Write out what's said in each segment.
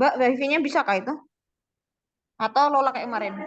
Mbak, wifi-nya bisa kah itu? Atau Lola kayak kemarin?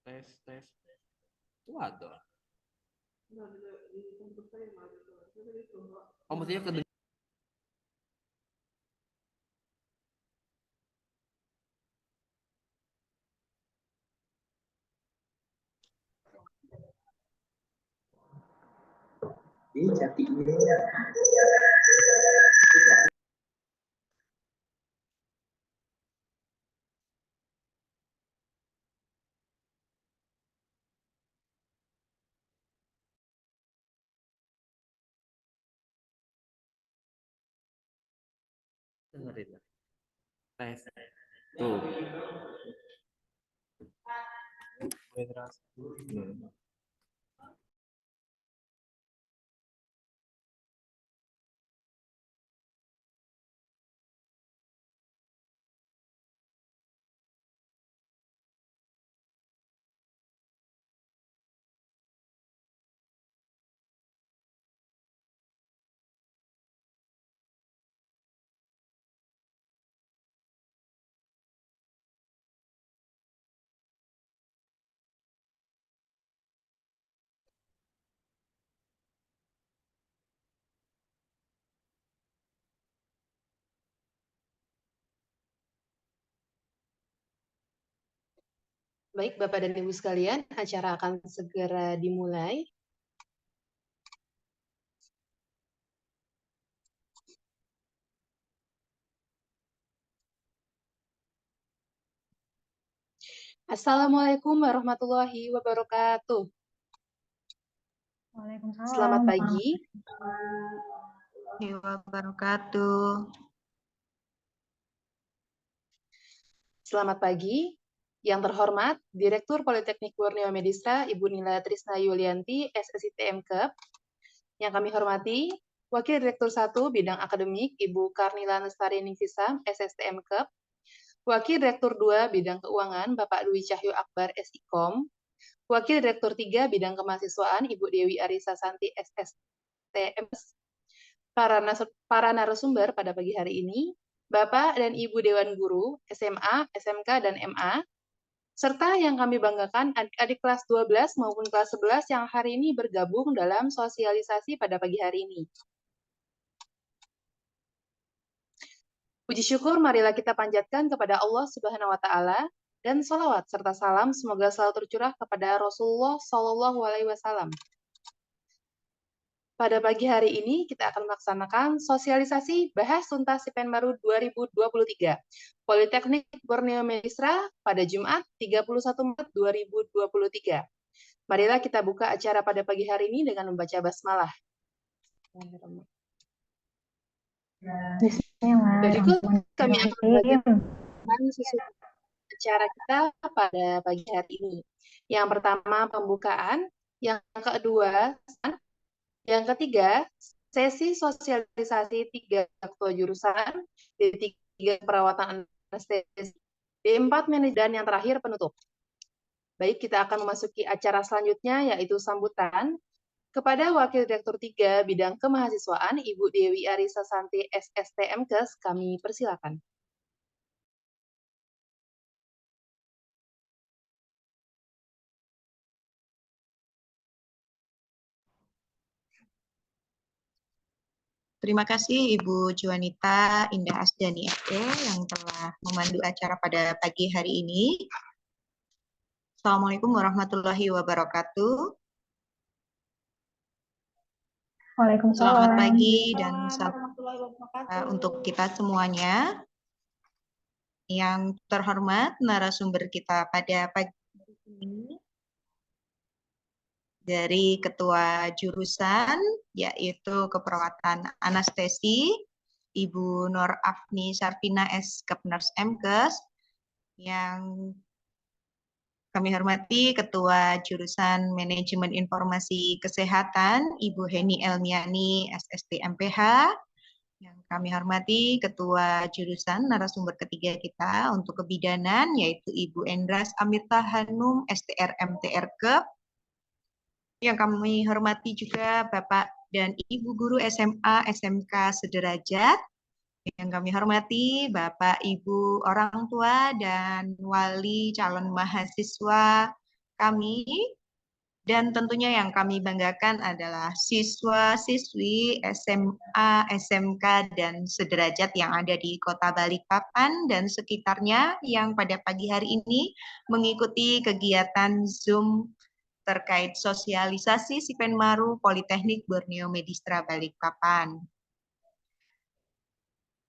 Tes. Waduh. Oh, maksudnya kedengaran. Dengerin. Tes. Tuh. Baik, Bapak dan Ibu sekalian, acara akan segera dimulai. Assalamualaikum warahmatullahi wabarakatuh. Waalaikumsalam. Selamat pagi. Wabarakatuh. Selamat pagi. Yang terhormat, Direktur Politeknik Borneo Medistra, Ibu Nila Trisna Yulianti, SSITM Kep. Yang kami hormati, Wakil Direktur 1 Bidang Akademik, Ibu Karnila Lestari Ningtyas, SSTM Kep. Wakil Direktur 2 Bidang Keuangan, Bapak Dwi Cahyo Akbar, SIKOM. Wakil Direktur 3 Bidang Kemahasiswaan, Ibu Dewi Arisa Santi, SSTM. Para narasumber pada pagi hari ini, Bapak dan Ibu Dewan Guru, SMA, SMK, dan MA, serta yang kami banggakan adik-adik kelas 12 maupun kelas 11 yang hari ini bergabung dalam sosialisasi pada pagi hari ini. Puji syukur marilah kita panjatkan kepada Allah Subhanahu wa taala dan salawat serta salam semoga selalu tercurah kepada Rasulullah Shallallahu alaihi wasallam. Pada pagi hari ini kita akan melaksanakan sosialisasi bahas tuntas Sipenmaru 2023 Politeknik Borneo Medistra pada Jumat 31 Maret 2023. Marilah kita buka acara pada pagi hari ini dengan membaca basmalah. Berikut kami akan membagikan sesuatu acara kita pada pagi hari ini. Yang pertama pembukaan, yang kedua, yang ketiga sesi sosialisasi 3 ketua jurusan, D3 perawatan anestesi, D4 manajemen, dan yang terakhir penutup. Baik, kita akan memasuki acara selanjutnya yaitu sambutan kepada Wakil Direktur 3 Bidang Kemahasiswaan, Ibu Dewi Arisa Santi SSTMKes, kami persilakan. Terima kasih Ibu Juanita Indah Asdani FE yang telah memandu acara pada pagi hari ini. Assalamualaikum warahmatullahi wabarakatuh. Waalaikumsalam. Selamat pagi dan salam untuk kita semuanya. Yang terhormat narasumber kita pada pagi ini dari Ketua Jurusan, yaitu Keperawatan Anestesi, Ibu Nur Afni Sarvina S. Kepners MKes, yang kami hormati Ketua Jurusan Manajemen Informasi Kesehatan, Ibu Heni Elmiani SST MPH, yang kami hormati Ketua Jurusan narasumber ketiga kita untuk kebidanan, yaitu Ibu Endras Amirta Hanum STR MTR Kep, yang kami hormati juga Bapak dan Ibu Guru SMA SMK Sederajat, yang kami hormati Bapak Ibu orang tua dan wali calon mahasiswa kami, dan tentunya yang kami banggakan adalah siswa-siswi SMA, SMK, dan sederajat yang ada di Kota Balikpapan dan sekitarnya yang pada pagi hari ini mengikuti kegiatan Zoom terkait sosialisasi Sipenmaru Politeknik Borneo Medistra Balikpapan.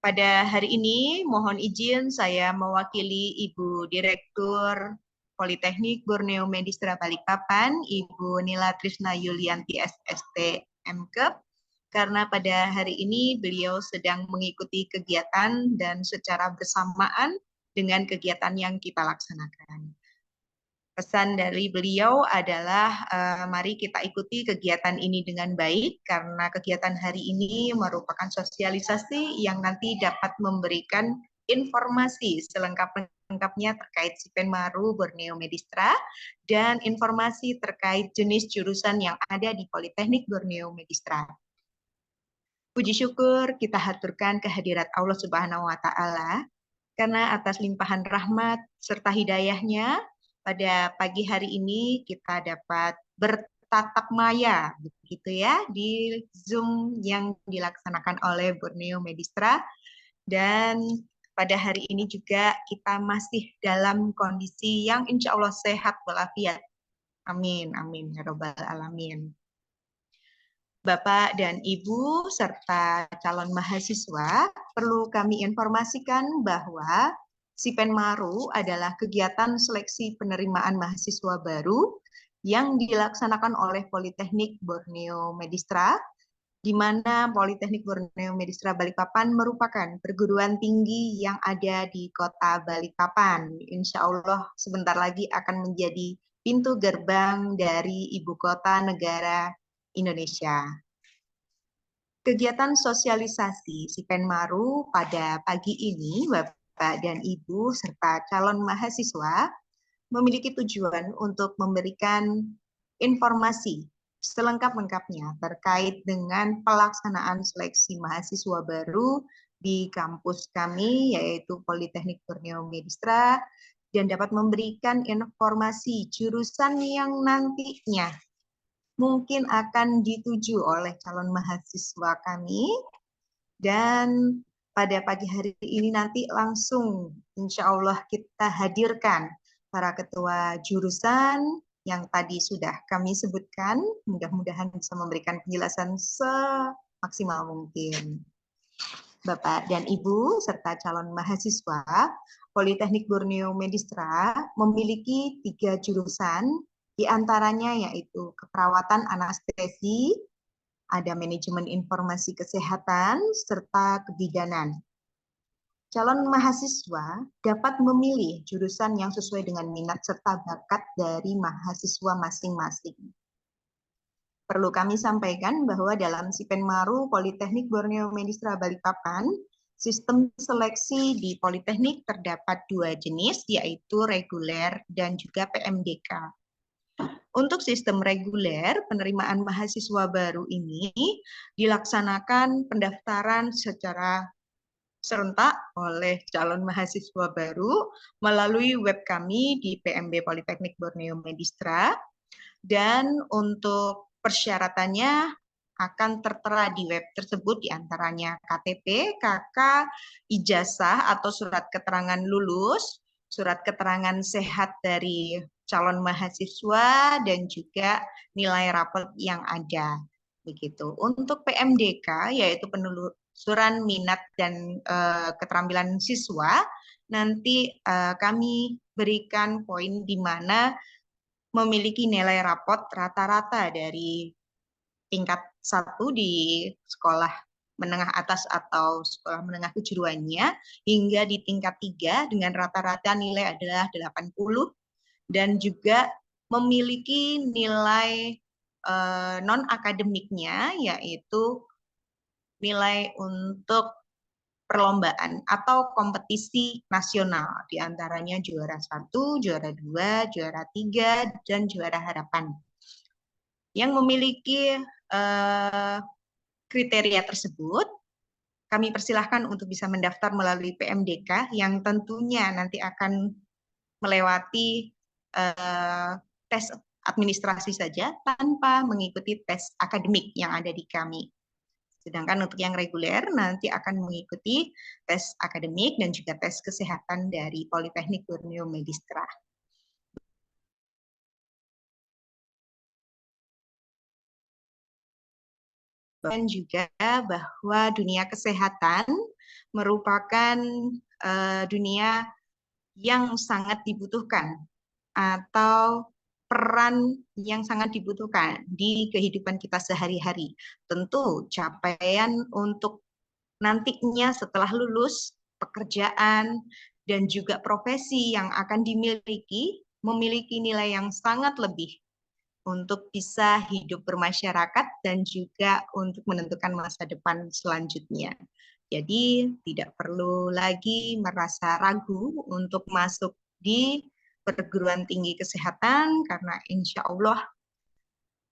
Pada hari ini mohon izin saya mewakili Ibu Direktur Politeknik Borneo Medistra Balikpapan, Ibu Nila Trisna Yulianti SST MKep, karena pada hari ini beliau sedang mengikuti kegiatan dan secara bersamaan dengan kegiatan yang kita laksanakan. Pesan dari beliau adalah mari kita ikuti kegiatan ini dengan baik karena kegiatan hari ini merupakan sosialisasi yang nanti dapat memberikan informasi selengkap-lengkapnya terkait Sipenmaru Borneo Medistra dan informasi terkait jenis jurusan yang ada di Politeknik Borneo Medistra. Puji syukur kita haturkan kehadirat Allah Subhanahu wa taala karena atas limpahan rahmat serta hidayahnya pada pagi hari ini kita dapat bertatap maya begitu ya di Zoom yang dilaksanakan oleh Borneo Medistra, dan pada hari ini juga kita masih dalam kondisi yang insya Allah sehat walafiat. Amin, amin ya robbal alamin. Bapak dan Ibu serta calon mahasiswa, perlu kami informasikan bahwa Sipenmaru adalah kegiatan seleksi penerimaan mahasiswa baru yang dilaksanakan oleh Politeknik Borneo Medistra, di mana Politeknik Borneo Medistra Balikpapan merupakan perguruan tinggi yang ada di Kota Balikpapan. Insya Allah sebentar lagi akan menjadi pintu gerbang dari ibu kota negara Indonesia. Kegiatan sosialisasi Sipenmaru pada pagi ini, Bapak dan Ibu serta calon mahasiswa memiliki tujuan untuk memberikan informasi selengkap-lengkapnya terkait dengan pelaksanaan seleksi mahasiswa baru di kampus kami, yaitu Politeknik Borneo Medistra, dan dapat memberikan informasi jurusan yang nantinya mungkin akan dituju oleh calon mahasiswa kami, dan pada pagi hari ini nanti langsung insya Allah kita hadirkan para ketua jurusan yang tadi sudah kami sebutkan. Mudah-mudahan bisa memberikan penjelasan semaksimal mungkin. Bapak dan Ibu serta calon mahasiswa, Politeknik Borneo Medistra memiliki 3 jurusan, di antaranya yaitu keperawatan anestesi, ada manajemen informasi kesehatan, serta kebidanan. Calon mahasiswa dapat memilih jurusan yang sesuai dengan minat serta bakat dari mahasiswa masing-masing. Perlu kami sampaikan bahwa dalam Sipenmaru Politeknik Borneo Medistra Balikpapan, sistem seleksi di Politeknik terdapat 2 jenis, yaitu reguler dan juga PMDK. Untuk sistem reguler, penerimaan mahasiswa baru ini dilaksanakan pendaftaran secara serentak oleh calon mahasiswa baru melalui web kami di PMB Politeknik Borneo Medistra, dan untuk persyaratannya akan tertera di web tersebut, diantaranya KTP, KK, ijazah atau surat keterangan lulus, surat keterangan sehat dari calon mahasiswa, dan juga nilai rapot yang ada. Begitu. Untuk PMDK, yaitu penelusuran minat dan keterampilan siswa, nanti kami berikan poin di mana memiliki nilai rapot rata-rata dari tingkat 1 di sekolah menengah atas atau sekolah menengah kejuruannya hingga di tingkat 3 dengan rata-rata nilai adalah 80, dan juga memiliki nilai non-akademiknya yaitu nilai untuk perlombaan atau kompetisi nasional, diantaranya juara 1, juara 2, juara 3, dan juara harapan. Yang memiliki kriteria tersebut, kami persilahkan untuk bisa mendaftar melalui PMDK yang tentunya nanti akan melewati tes administrasi saja tanpa mengikuti tes akademik yang ada di kami. Sedangkan untuk yang reguler nanti akan mengikuti tes akademik dan juga tes kesehatan dari Politeknik Borneo Medistra. Dan juga bahwa dunia kesehatan merupakan dunia yang sangat dibutuhkan atau peran yang sangat dibutuhkan di kehidupan kita sehari-hari. Tentu capaian untuk nantinya setelah lulus, pekerjaan, dan juga profesi yang akan dimiliki, memiliki nilai yang sangat lebih untuk bisa hidup bermasyarakat dan juga untuk menentukan masa depan selanjutnya. Jadi tidak perlu lagi merasa ragu untuk masuk di perguruan tinggi kesehatan, karena insya Allah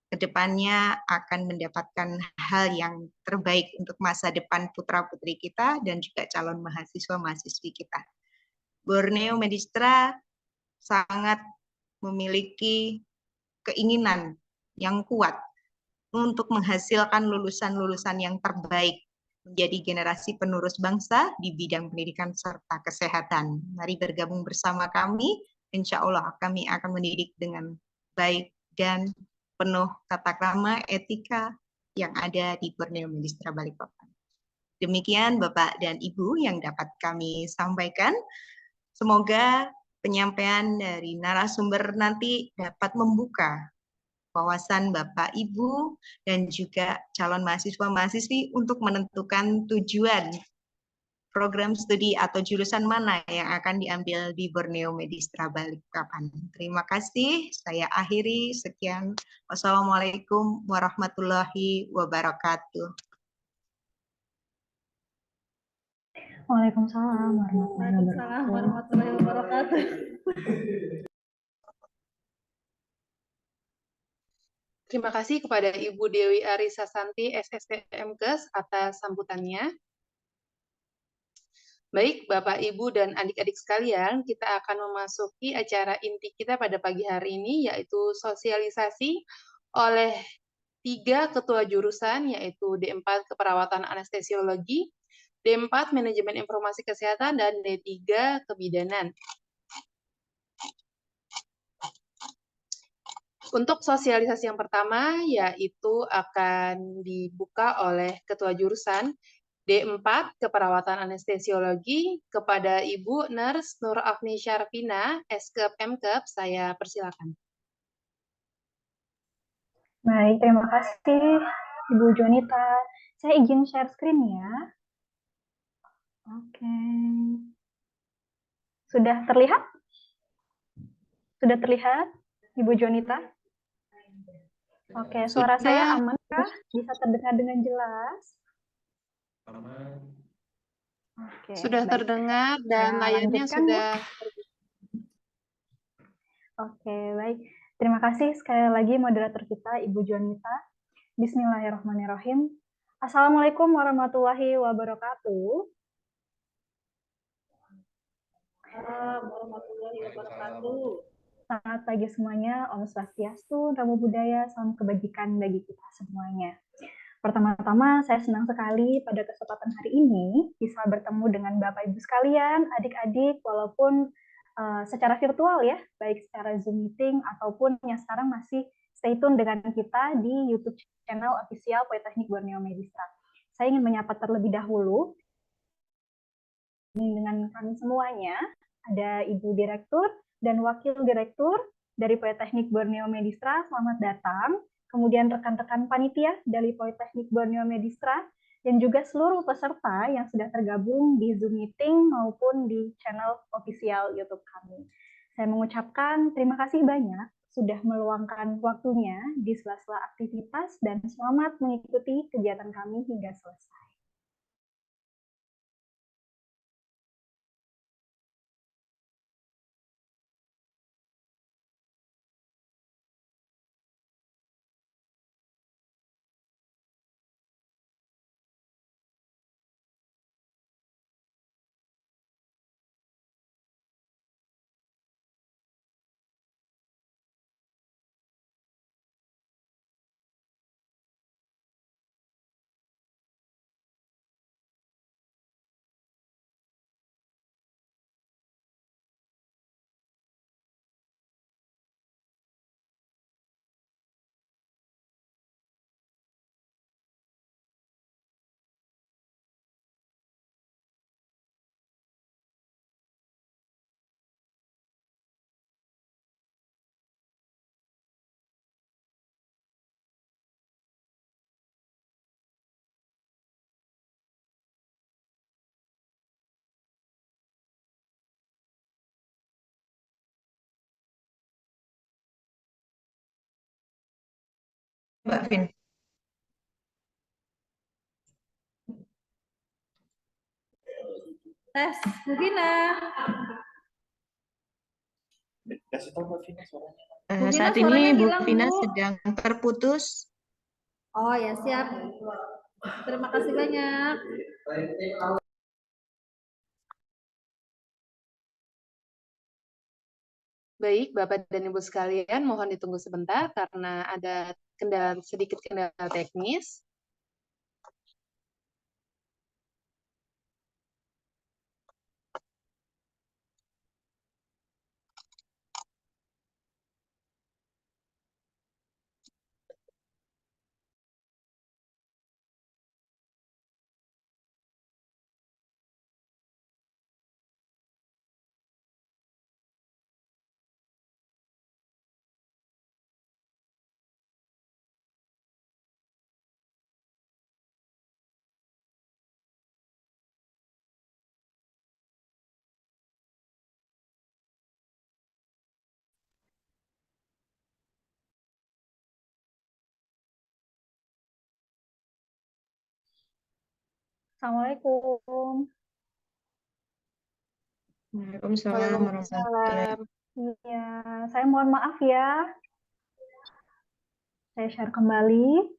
kedepannya akan mendapatkan hal yang terbaik untuk masa depan putra-putri kita dan juga calon mahasiswa-mahasiswi kita. Borneo Medistra sangat memiliki keinginan yang kuat untuk menghasilkan lulusan-lulusan yang terbaik menjadi generasi penerus bangsa di bidang pendidikan serta kesehatan. Mari bergabung bersama kami. Insya Allah kami akan mendidik dengan baik dan penuh tata krama etika yang ada di Borneo Medistra Balikpapan. Demikian Bapak dan Ibu yang dapat kami sampaikan. Semoga penyampaian dari narasumber nanti dapat membuka wawasan Bapak Ibu dan juga calon mahasiswa-mahasiswi untuk menentukan tujuan program studi atau jurusan mana yang akan diambil di Borneo Medistra Balikpapan. Terima kasih, saya akhiri. Sekian. Wassalamualaikum warahmatullahi wabarakatuh. Waalaikumsalam warahmatullahi wabarakatuh. Terima kasih kepada Ibu Dewi Arisa Santi, SSTMKes, atas sambutannya. Baik, Bapak, Ibu, dan adik-adik sekalian, kita akan memasuki acara inti kita pada pagi hari ini, yaitu sosialisasi oleh 3 ketua jurusan, yaitu D4 Keperawatan Anestesiologi, D4 Manajemen Informasi Kesehatan, dan D3 Kebidanan. Untuk sosialisasi yang pertama, yaitu akan dibuka oleh Ketua Jurusan D4 Keperawatan Anestesiologi kepada Ibu Nurse Nur Afni Syarfina, Eskep Mkep, saya persilakan. Baik, terima kasih Ibu Jonita. Saya izin share screen ya. Oke. Sudah terlihat? Sudah terlihat, Ibu Jonita? Oke, suara saya aman kah? Bisa terdengar dengan jelas? Oke, Sudah baik. terdengar dan Saya layarnya lanjutkan sudah. Oke, baik. Terima kasih sekali lagi moderator kita, Ibu Jonita. Bismillahirrahmanirrahim. Assalamualaikum warahmatullahi wabarakatuh. Warahmatullahi wabarakatuh. Selamat pagi semuanya, Om Swastiastu, Namo Buddhaya, salam kebajikan bagi kita semuanya. Pertama-tama, saya senang sekali pada kesempatan hari ini bisa bertemu dengan Bapak Ibu sekalian, adik-adik, walaupun secara virtual ya, baik secara Zoom meeting ataupun yang sekarang masih stay tune dengan kita di YouTube channel official Politeknik Borneo Medistra. Saya ingin menyapa terlebih dahulu dengan kami semuanya, ada Ibu Direktur dan Wakil Direktur dari Politeknik Borneo Medistra, selamat datang. Kemudian rekan-rekan panitia dari Politeknik Borneo Medistra, dan juga seluruh peserta yang sudah tergabung di Zoom meeting maupun di channel official YouTube kami. Saya mengucapkan terima kasih banyak sudah meluangkan waktunya di sela-sela aktivitas dan selamat mengikuti kegiatan kami hingga selesai. Mbak Vin. Tes, Bu Vina. Bu Vina, Saat suaranya ini Bu hilang, Vina Bu. sedang terputus. Oh ya, siap. Terima kasih banyak. Baik, Bapak dan Ibu sekalian, mohon ditunggu sebentar karena ada sedikit kendala teknis. Assalamualaikum. Waalaikumsalam warahmatullahi wabarakatuh. Iya, saya mohon maaf ya. Saya share kembali.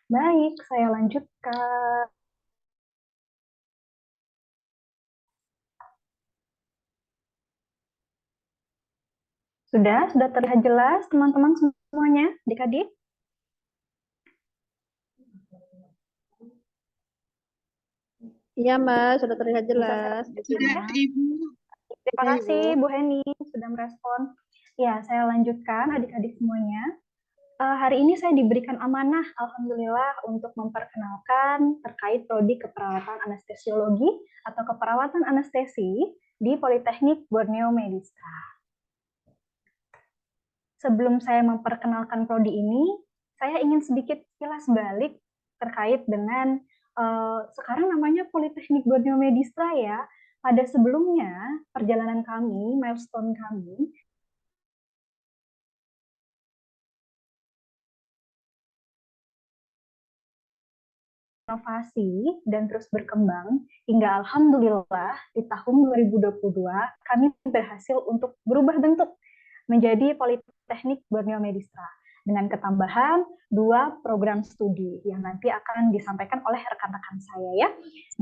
Baik, saya lanjutkan. Sudah terlihat jelas teman-teman semuanya, adik-adik? Iya, Mbak, sudah terlihat Bisa saya jelas. lanjutkan ya? Ibu. Terima Iya, kasih Ibu. Bu Heni sudah merespon. Ya, saya lanjutkan adik-adik semuanya. Hari ini saya diberikan amanah, alhamdulillah, untuk memperkenalkan terkait prodi keperawatan anestesiologi atau keperawatan anestesi di Politeknik Borneo Medistra. Sebelum saya memperkenalkan prodi ini, saya ingin sedikit kilas balik terkait dengan sekarang namanya Politeknik Borneo Medistra ya. Pada sebelumnya, perjalanan kami, milestone kami, inovasi dan terus berkembang hingga alhamdulillah di tahun 2022 kami berhasil untuk berubah bentuk menjadi Politeknik Borneo Medistra dengan ketambahan 2 program studi yang nanti akan disampaikan oleh rekan-rekan saya ya.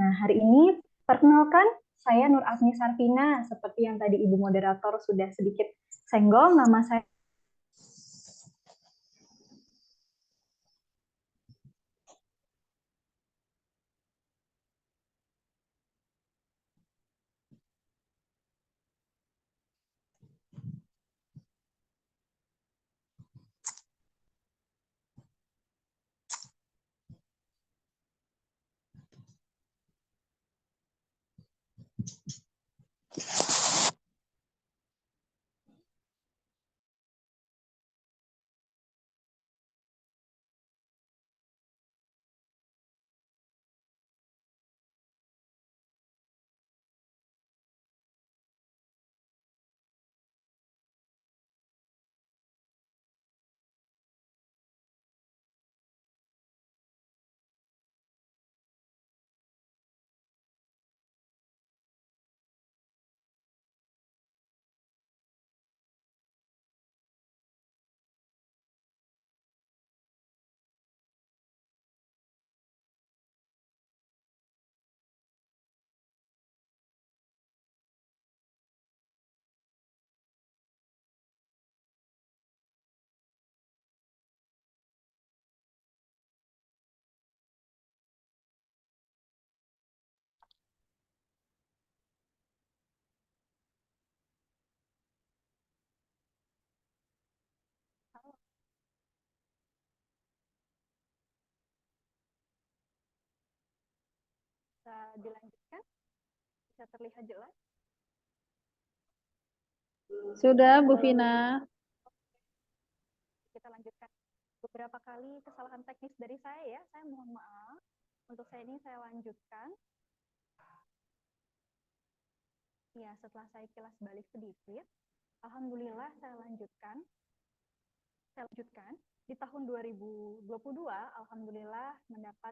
Nah, hari ini perkenalkan saya Nur Asmi Sarvina, seperti yang tadi Ibu Moderator sudah sedikit senggol, nama saya bisa dilanjutkan, bisa terlihat jelas. Sudah, Bu Vina. Kita lanjutkan. Beberapa kali kesalahan teknis dari saya ya, saya mohon maaf. Untuk saya ini saya lanjutkan. Ya, setelah saya kilas balik sedikit, alhamdulillah saya lanjutkan. Di tahun 2022, alhamdulillah mendapat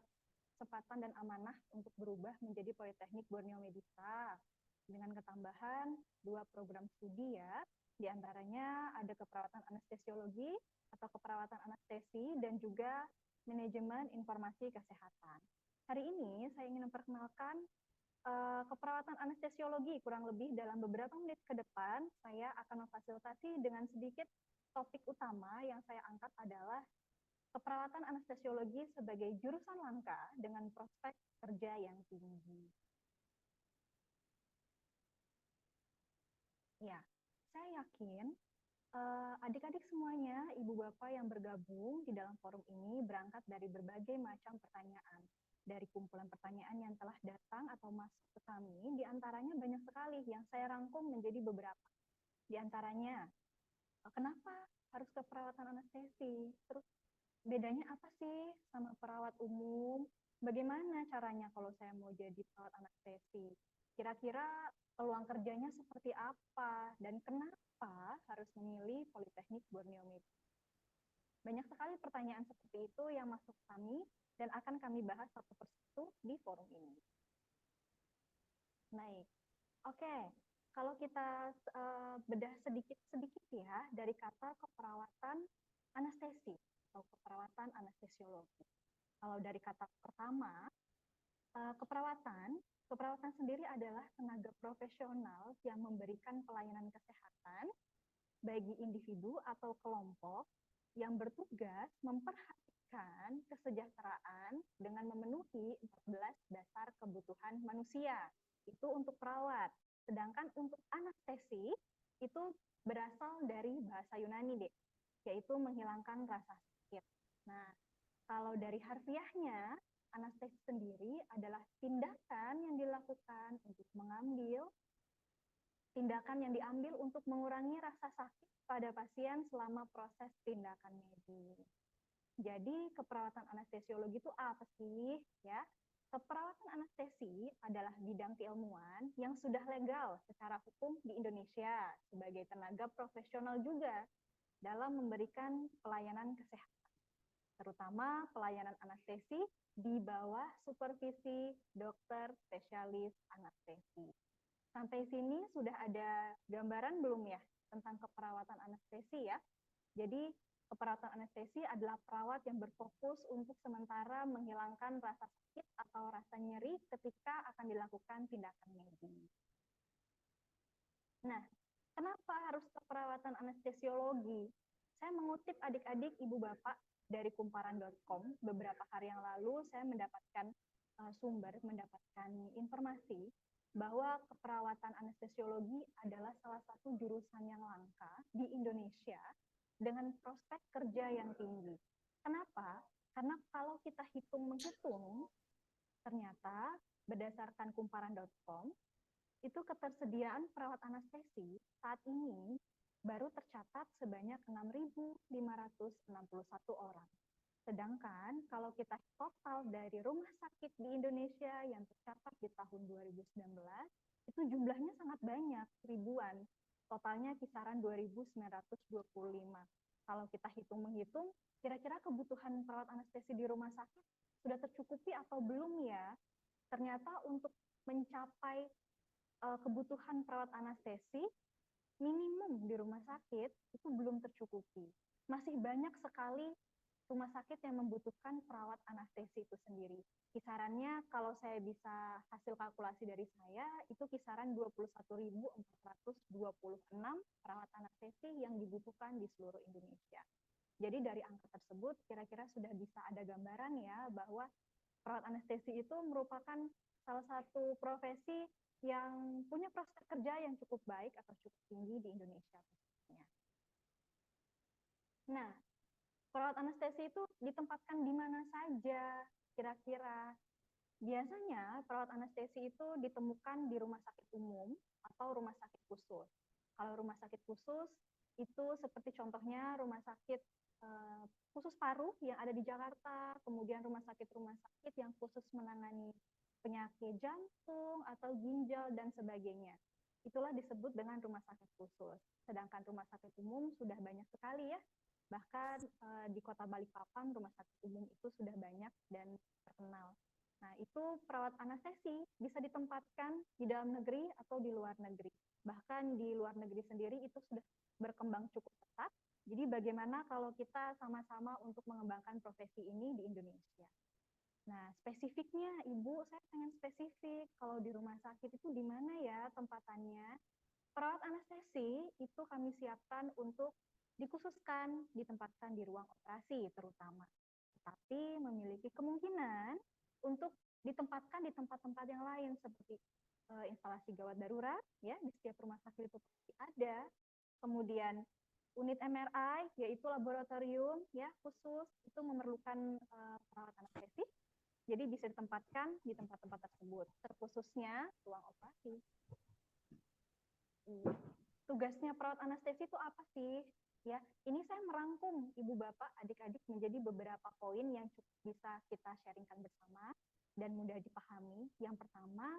kesempatan dan amanah untuk berubah menjadi Politeknik Borneo Medistra dengan ketambahan 2 program studi ya. Di antaranya ada keperawatan anestesiologi atau keperawatan anestesi dan juga manajemen informasi kesehatan. Hari ini saya ingin memperkenalkan keperawatan anestesiologi. Kurang lebih dalam beberapa menit ke depan saya akan memfasilitasi dengan sedikit topik utama yang saya angkat adalah keperawatan anestesiologi sebagai jurusan langka dengan prospek kerja yang tinggi. Ya, saya yakin adik-adik semuanya, ibu bapak yang bergabung di dalam forum ini berangkat dari berbagai macam pertanyaan. Dari kumpulan pertanyaan yang telah datang atau masuk ke kami, di antaranya banyak sekali yang saya rangkum menjadi beberapa. Di antaranya, kenapa harus ke perawatan anestesi? Terus bedanya apa sih sama perawat umum? Bagaimana caranya kalau saya mau jadi perawat anestesi? Kira-kira peluang kerjanya seperti apa? Dan kenapa harus memilih Politeknik Borneo Medistra? Banyak sekali pertanyaan seperti itu yang masuk kami dan akan kami bahas satu persatu di forum ini. Baik, oke. Kalau kita bedah sedikit-sedikit ya dari kata keperawatan anestesi atau keperawatan anestesiologi. Kalau dari kata pertama, keperawatan sendiri adalah tenaga profesional yang memberikan pelayanan kesehatan bagi individu atau kelompok yang bertugas memperhatikan kesejahteraan dengan memenuhi 14 dasar kebutuhan manusia. Itu untuk perawat. Sedangkan untuk anestesi itu berasal dari bahasa Yunani, Dek, yaitu menghilangkan rasa sakit. Nah, kalau dari harfiahnya, anestesi sendiri adalah tindakan yang dilakukan untuk mengurangi rasa sakit pada pasien selama proses tindakan medis. Jadi keperawatan anestesiologi itu apa sih? Ya, keperawatan anestesi adalah bidang keilmuan yang sudah legal secara hukum di Indonesia sebagai tenaga profesional juga dalam memberikan pelayanan kesehatan, terutama pelayanan anestesi di bawah supervisi dokter spesialis anestesi. Sampai sini sudah ada gambaran belum ya tentang keperawatan anestesi ya? Jadi keperawatan anestesi adalah perawat yang berfokus untuk sementara menghilangkan rasa sakit atau rasa nyeri ketika akan dilakukan tindakan medis. Nah, kenapa harus keperawatan anestesiologi? Saya mengutip adik-adik, ibu bapak dari kumparan.com. Beberapa hari yang lalu saya mendapatkan mendapatkan informasi bahwa keperawatan anestesiologi adalah salah satu jurusan yang langka di Indonesia dengan prospek kerja yang tinggi. Kenapa? Karena kalau kita hitung-menghitung, ternyata berdasarkan kumparan.com, itu ketersediaan perawat anestesi saat ini baru tercatat sebanyak 6.561 orang. Sedangkan kalau kita total dari rumah sakit di Indonesia yang tercatat di tahun 2019, itu jumlahnya sangat banyak, ribuan. Totalnya kisaran 2.925. Kalau kita hitung-menghitung, kira-kira kebutuhan perawat anestesi di rumah sakit sudah tercukupi atau belum ya? Ternyata untuk mencapai kebutuhan perawat anestesi minimum di rumah sakit itu belum tercukupi. Masih banyak sekali rumah sakit yang membutuhkan perawat anestesi itu sendiri. Kisarannya kalau saya bisa hasil kalkulasi dari saya, itu kisaran 21.426 perawat anestesi yang dibutuhkan di seluruh Indonesia. Jadi dari angka tersebut kira-kira sudah bisa ada gambaran ya bahwa perawat anestesi itu merupakan salah satu profesi yang punya prospek kerja yang cukup baik atau cukup tinggi di Indonesia. Nah, perawat anestesi itu ditempatkan di mana saja kira-kira? Biasanya perawat anestesi itu ditemukan di rumah sakit umum atau rumah sakit khusus. Kalau rumah sakit khusus itu seperti contohnya rumah sakit khusus paru yang ada di Jakarta, kemudian rumah sakit yang khusus menangani penyakit jantung atau ginjal dan sebagainya. Itulah disebut dengan rumah sakit khusus. Sedangkan rumah sakit umum sudah banyak sekali ya. Bahkan di Kota Balikpapan rumah sakit umum itu sudah banyak dan terkenal. Nah, itu perawat anestesi bisa ditempatkan di dalam negeri atau di luar negeri. Bahkan di luar negeri sendiri itu sudah berkembang cukup pesat. Jadi bagaimana kalau kita sama-sama untuk mengembangkan profesi ini di Indonesia? Nah, spesifiknya, Ibu, saya pengen spesifik. Kalau di rumah sakit itu di mana ya tempatannya? Perawat anestesi itu kami siapkan untuk dikhususkan, ditempatkan di ruang operasi terutama. Tetapi memiliki kemungkinan untuk ditempatkan di tempat-tempat yang lain seperti instalasi gawat darurat, ya di setiap rumah sakit itu pasti ada. Kemudian unit MRI, yaitu laboratorium, ya khusus itu memerlukan perawat anestesi. Jadi bisa ditempatkan di tempat-tempat tersebut, terkhususnya ruang operasi. Tugasnya perawat anestesi itu apa sih? Ya, ini saya merangkum Ibu Bapak, adik-adik menjadi beberapa poin yang cukup bisa kita sharingkan bersama dan mudah dipahami. Yang pertama,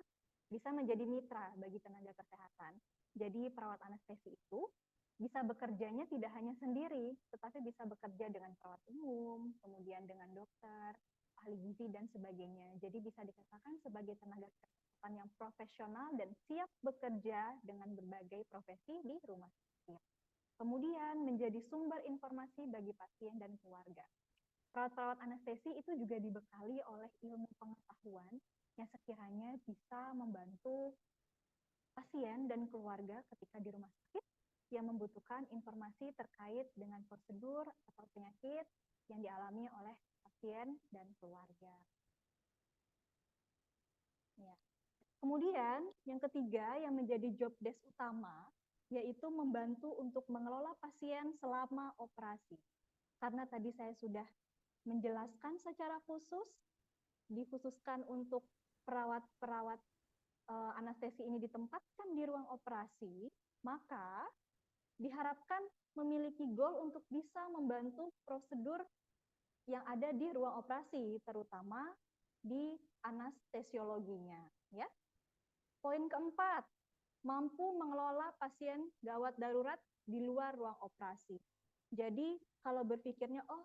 bisa menjadi mitra bagi tenaga kesehatan. Jadi perawat anestesi itu bisa bekerjanya tidak hanya sendiri, tetapi bisa bekerja dengan perawat umum, kemudian dengan dokter, ahli gizi, dan sebagainya. Jadi bisa dikatakan sebagai tenaga kesehatan yang profesional dan siap bekerja dengan berbagai profesi di rumah sakit. Kemudian menjadi sumber informasi bagi pasien dan keluarga. perawat-perawat anestesi itu juga dibekali oleh ilmu pengetahuan yang sekiranya bisa membantu pasien dan keluarga ketika di rumah sakit yang membutuhkan informasi terkait dengan prosedur atau penyakit yang dialami oleh pasien dan keluarga. Ya. Kemudian yang ketiga yang menjadi job desk utama yaitu membantu untuk mengelola pasien selama operasi. Karena tadi saya sudah menjelaskan secara khusus, dikhususkan untuk perawat-perawat anestesi ini ditempatkan di ruang operasi, maka diharapkan memiliki goal untuk bisa membantu prosedur yang ada di ruang operasi, terutama di anestesiologinya. Ya. Poin keempat, mampu mengelola pasien gawat darurat di luar ruang operasi. Jadi kalau berpikirnya, oh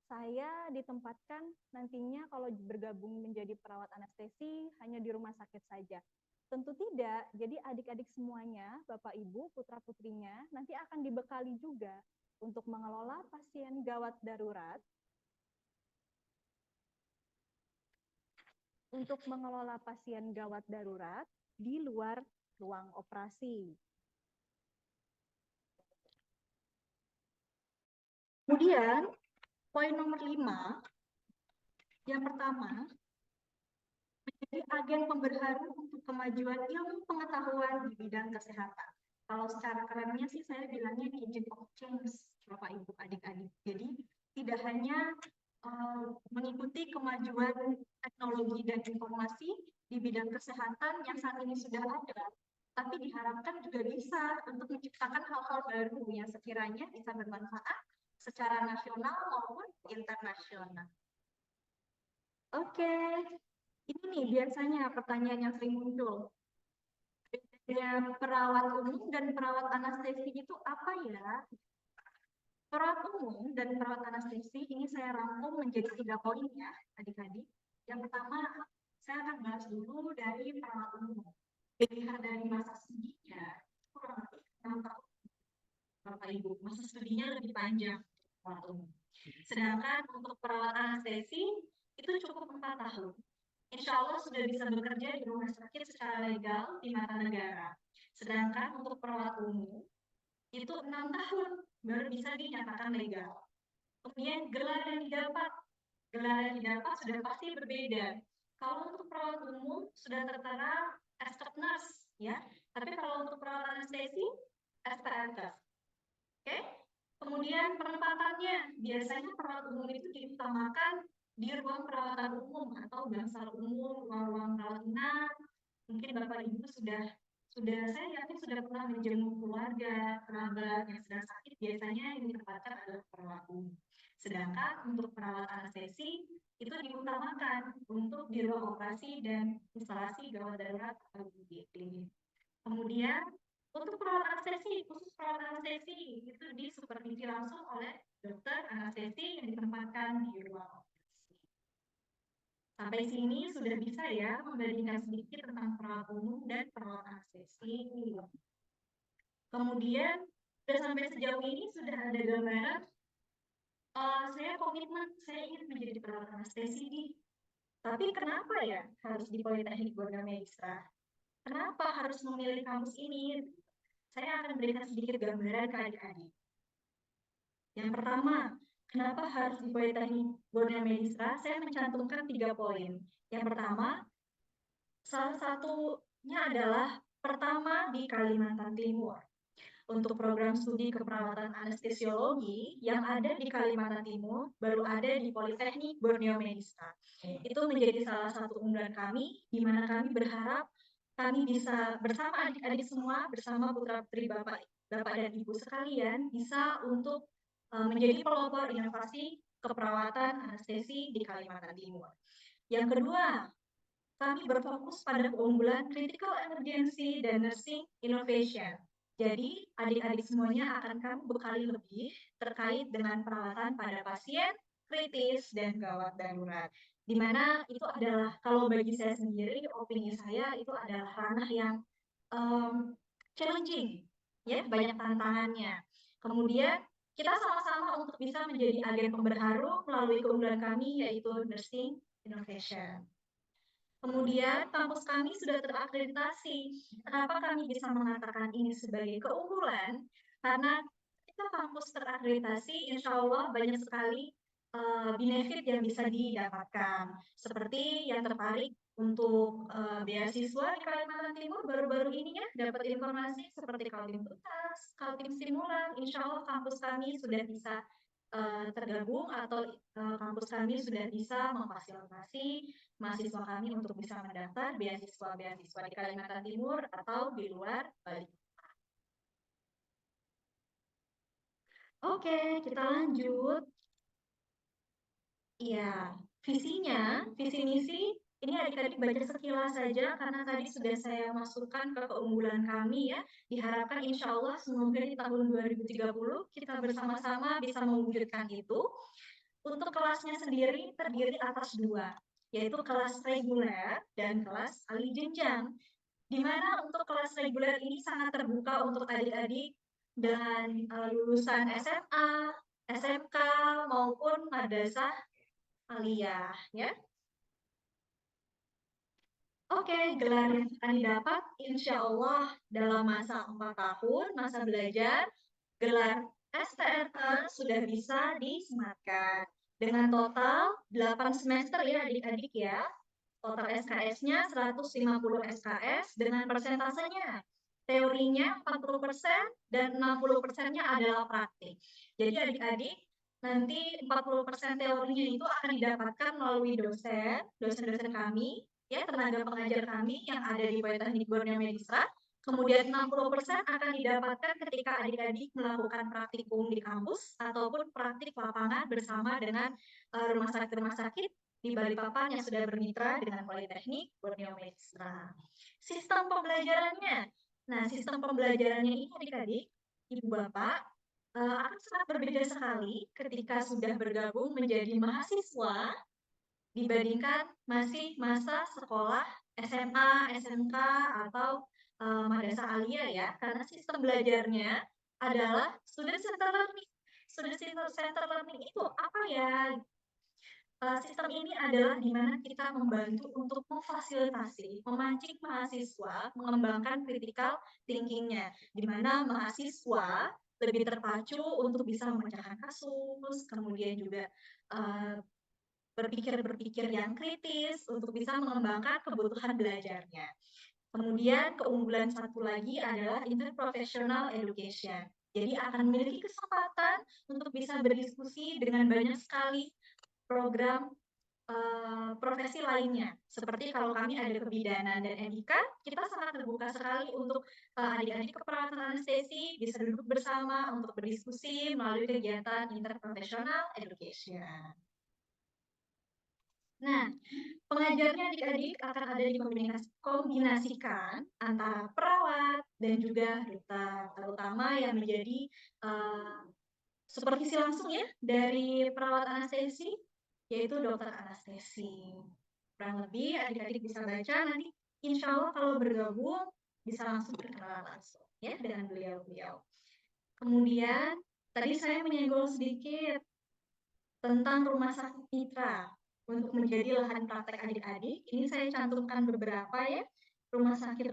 saya ditempatkan nantinya kalau bergabung menjadi perawat anestesi hanya di rumah sakit saja. Tentu tidak, jadi adik-adik semuanya, Bapak Ibu, putra-putrinya, nanti akan dibekali juga untuk mengelola pasien gawat darurat, di luar ruang operasi. Kemudian, poin nomor 5, yang pertama, menjadi agen pemberharu untuk kemajuan ilmu pengetahuan di bidang kesehatan. Kalau secara kerennya sih saya bilangnya agent of change, Bapak Ibu adik-adik. Jadi tidak hanya mengikuti kemajuan teknologi dan informasi di bidang kesehatan yang saat ini sudah ada, tapi diharapkan juga bisa untuk menciptakan hal-hal baru yang sekiranya bisa bermanfaat secara nasional maupun internasional. Oke. Ini nih biasanya pertanyaan yang sering muncul. Bedanya perawat umum dan perawat anestesi itu apa ya? Perawat umum dan perawat anestesi ini saya rangkum menjadi 3 poin ya, adik-adik. Yang pertama, saya akan bahas dulu dari perawat umum. Dilihat dari masa studinya, kurang lebih 6 tahun. Bapak Ibu, masa studinya lebih panjang perawat umum. Sedangkan untuk perawat anestesi itu cukup 4 tahun. Insya Allah sudah bisa bekerja di rumah sakit secara legal di mata negara. Sedangkan untuk perawat umum, itu 6 tahun baru bisa dinyatakan legal. Kemudian gelar yang didapat sudah pasti berbeda. Kalau untuk perawat umum sudah tertera expert nurse, ya. Tapi kalau untuk perawat anestesi, SPNK. Oke? Kemudian penempatannya, biasanya perawat umum itu diutamakan di ruang perawatan umum atau bangsal umum, ruang-ruang rawat inap. Mungkin Bapak Ibu sudah saya yakin sudah pernah menjenguk keluarga, kerabat yang sedang sakit, biasanya yang ditempatkan adalah perawat umum. Sedangkan untuk perawat anestesi itu diutamakan untuk di ruang operasi dan instalasi gawat darurat atau di klinik. Kemudian untuk perawat anestesi, khusus perawat anestesi itu disupervisi langsung oleh dokter anestesi yang ditempatkan di ruang operasi. Sampai sini sudah bisa ya membandingkan sedikit tentang perawat umum dan perawat anestesi. Kemudian sudah sampai sejauh ini sudah ada gambaran. Saya komitmen, saya ingin menjadi perawat anestesi nih. Tapi kenapa ya harus di Politeknik Borneo Medistra? Kenapa harus memilih kampus ini? Saya akan berikan sedikit gambaran ke adik-adik. Yang pertama, kenapa harus di Politeknik Borneo Medistra? Saya mencantumkan 3 poin. Yang pertama, salah satunya adalah pertama di Kalimantan Timur. Untuk program studi keperawatan anestesiologi yang ada di Kalimantan Timur baru ada di Politeknik Borneo Medistra. Itu menjadi salah satu unggulan kami, di mana kami berharap kami bisa bersama adik-adik semua, bersama putra-putri Bapak dan Ibu sekalian, bisa untuk menjadi pelopor inovasi keperawatan anestesi di Kalimantan Timur. Yang kedua, kami berfokus pada keunggulan critical emergency dan nursing innovation. Jadi, adik-adik semuanya akan kami bekali lebih terkait dengan perawatan pada pasien kritis dan gawat darurat. Di mana itu adalah, kalau bagi saya sendiri, opini saya itu adalah ranah yang challenging, ya, banyak tantangannya. Kemudian kita sama-sama untuk bisa menjadi agen pemberharu melalui keunggulan kami, yaitu Nursing Innovation. Kemudian, kampus kami sudah terakreditasi. Kenapa kami bisa mengatakan ini sebagai keunggulan? Karena ketika kampus terakreditasi, insya Allah banyak sekali benefit yang bisa didapatkan. Seperti yang tertarik untuk beasiswa di Kalimantan Timur baru-baru ini ya, dapat informasi seperti Kaltim Tuntas, Kaltim Stimulan, insya Allah kampus kami sudah bisa tergabung atau kampus kami sudah bisa memfasilitasi mahasiswa kami untuk bisa mendaftar beasiswa-beasiswa di Kalimantan Timur atau di luar Balikpapan. Oke, kita lanjut. Iya, visinya, visi misi, ini adik-adik baca sekilas saja karena tadi sudah saya masukkan ke keunggulan kami ya. Diharapkan insya Allah semoga di tahun 2030 kita bersama-sama bisa mewujudkan itu. Untuk kelasnya sendiri terdiri atas dua, yaitu kelas reguler dan kelas alih jenjang. Di mana untuk kelas reguler ini sangat terbuka untuk adik-adik dengan lulusan SMA, SMK maupun madrasah aliyah ya. Oke, gelar yang akan didapat insya Allah dalam masa 4 tahun masa belajar, gelar STRK sudah bisa disematkan dengan total 8 semester ya adik-adik ya. Total SKS-nya 150 SKS dengan persentasenya. Teorinya 40% dan 60%-nya adalah praktik. Jadi adik-adik nanti 40% teorinya itu akan didapatkan melalui dosen-dosen kami, ya tenaga pengajar kami yang ada di Politeknik Borneo Medistra. Kemudian 60% akan didapatkan ketika adik-adik melakukan praktikum di kampus ataupun praktik lapangan bersama dengan rumah sakit di Balikpapan yang sudah bermitra dengan Politeknik Borneo Medistra. Sistem pembelajarannya. Nah, sistem pembelajarannya ini adik-adik, Ibu Bapak, akan sangat berbeda sekali ketika sudah bergabung menjadi mahasiswa dibandingkan masih masa sekolah SMA, SMK, atau madrasah aliyah ya, karena sistem belajarnya adalah student center learning. Student center learning itu apa ya? Sistem ini adalah di mana kita membantu untuk memfasilitasi, memancing mahasiswa mengembangkan critical thinking-nya, di mana mahasiswa lebih terpacu untuk bisa memecahkan kasus, kemudian juga berpikir yang kritis untuk bisa mengembangkan kebutuhan belajarnya. Kemudian keunggulan satu lagi adalah interprofessional education. Jadi akan memiliki kesempatan untuk bisa berdiskusi dengan banyak sekali program profesi lainnya. Seperti kalau kami ada kebidanan dan etika, kita sangat terbuka sekali untuk adik-adik keperawatan anestesi bisa duduk bersama untuk berdiskusi melalui kegiatan interprofessional education. Nah, pengajarnya adik-adik akan ada dikombinasikan antara perawat dan juga dokter, terutama yang menjadi supervisi langsung ya dari perawat anestesi, yaitu dokter anestesi. Kurang lebih adik-adik bisa baca nanti, insya Allah kalau bergabung bisa langsung berkenalan langsung ya dengan beliau-beliau. Kemudian tadi saya menyinggung sedikit tentang rumah sakit mitra. Untuk menjadi lahan praktek adik-adik, ini saya cantumkan beberapa ya. Rumah sakit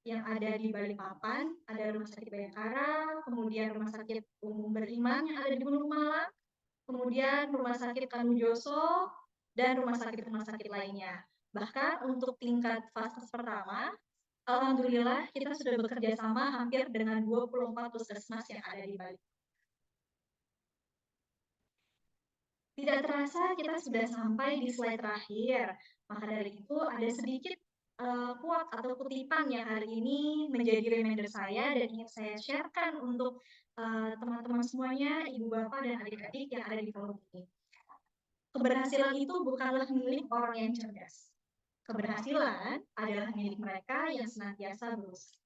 yang ada di Balikpapan, ada Rumah Sakit Bayangkara, kemudian Rumah Sakit Umum Beriman yang ada di Gunung Malang, kemudian Rumah Sakit Kanujoso, dan rumah sakit lainnya. Bahkan untuk tingkat fase pertama, alhamdulillah kita sudah bekerja sama hampir dengan 24 puskesmas yang ada di Bali. Tidak terasa kita sudah sampai di slide terakhir. Maka dari itu ada sedikit quote atau kutipan yang hari ini menjadi reminder saya dan ingin saya sharekan untuk teman-teman semuanya, ibu bapak dan adik-adik yang ada di forum ini. Keberhasilan itu bukanlah milik orang yang cerdas. Keberhasilan adalah milik mereka yang senantiasa berusaha.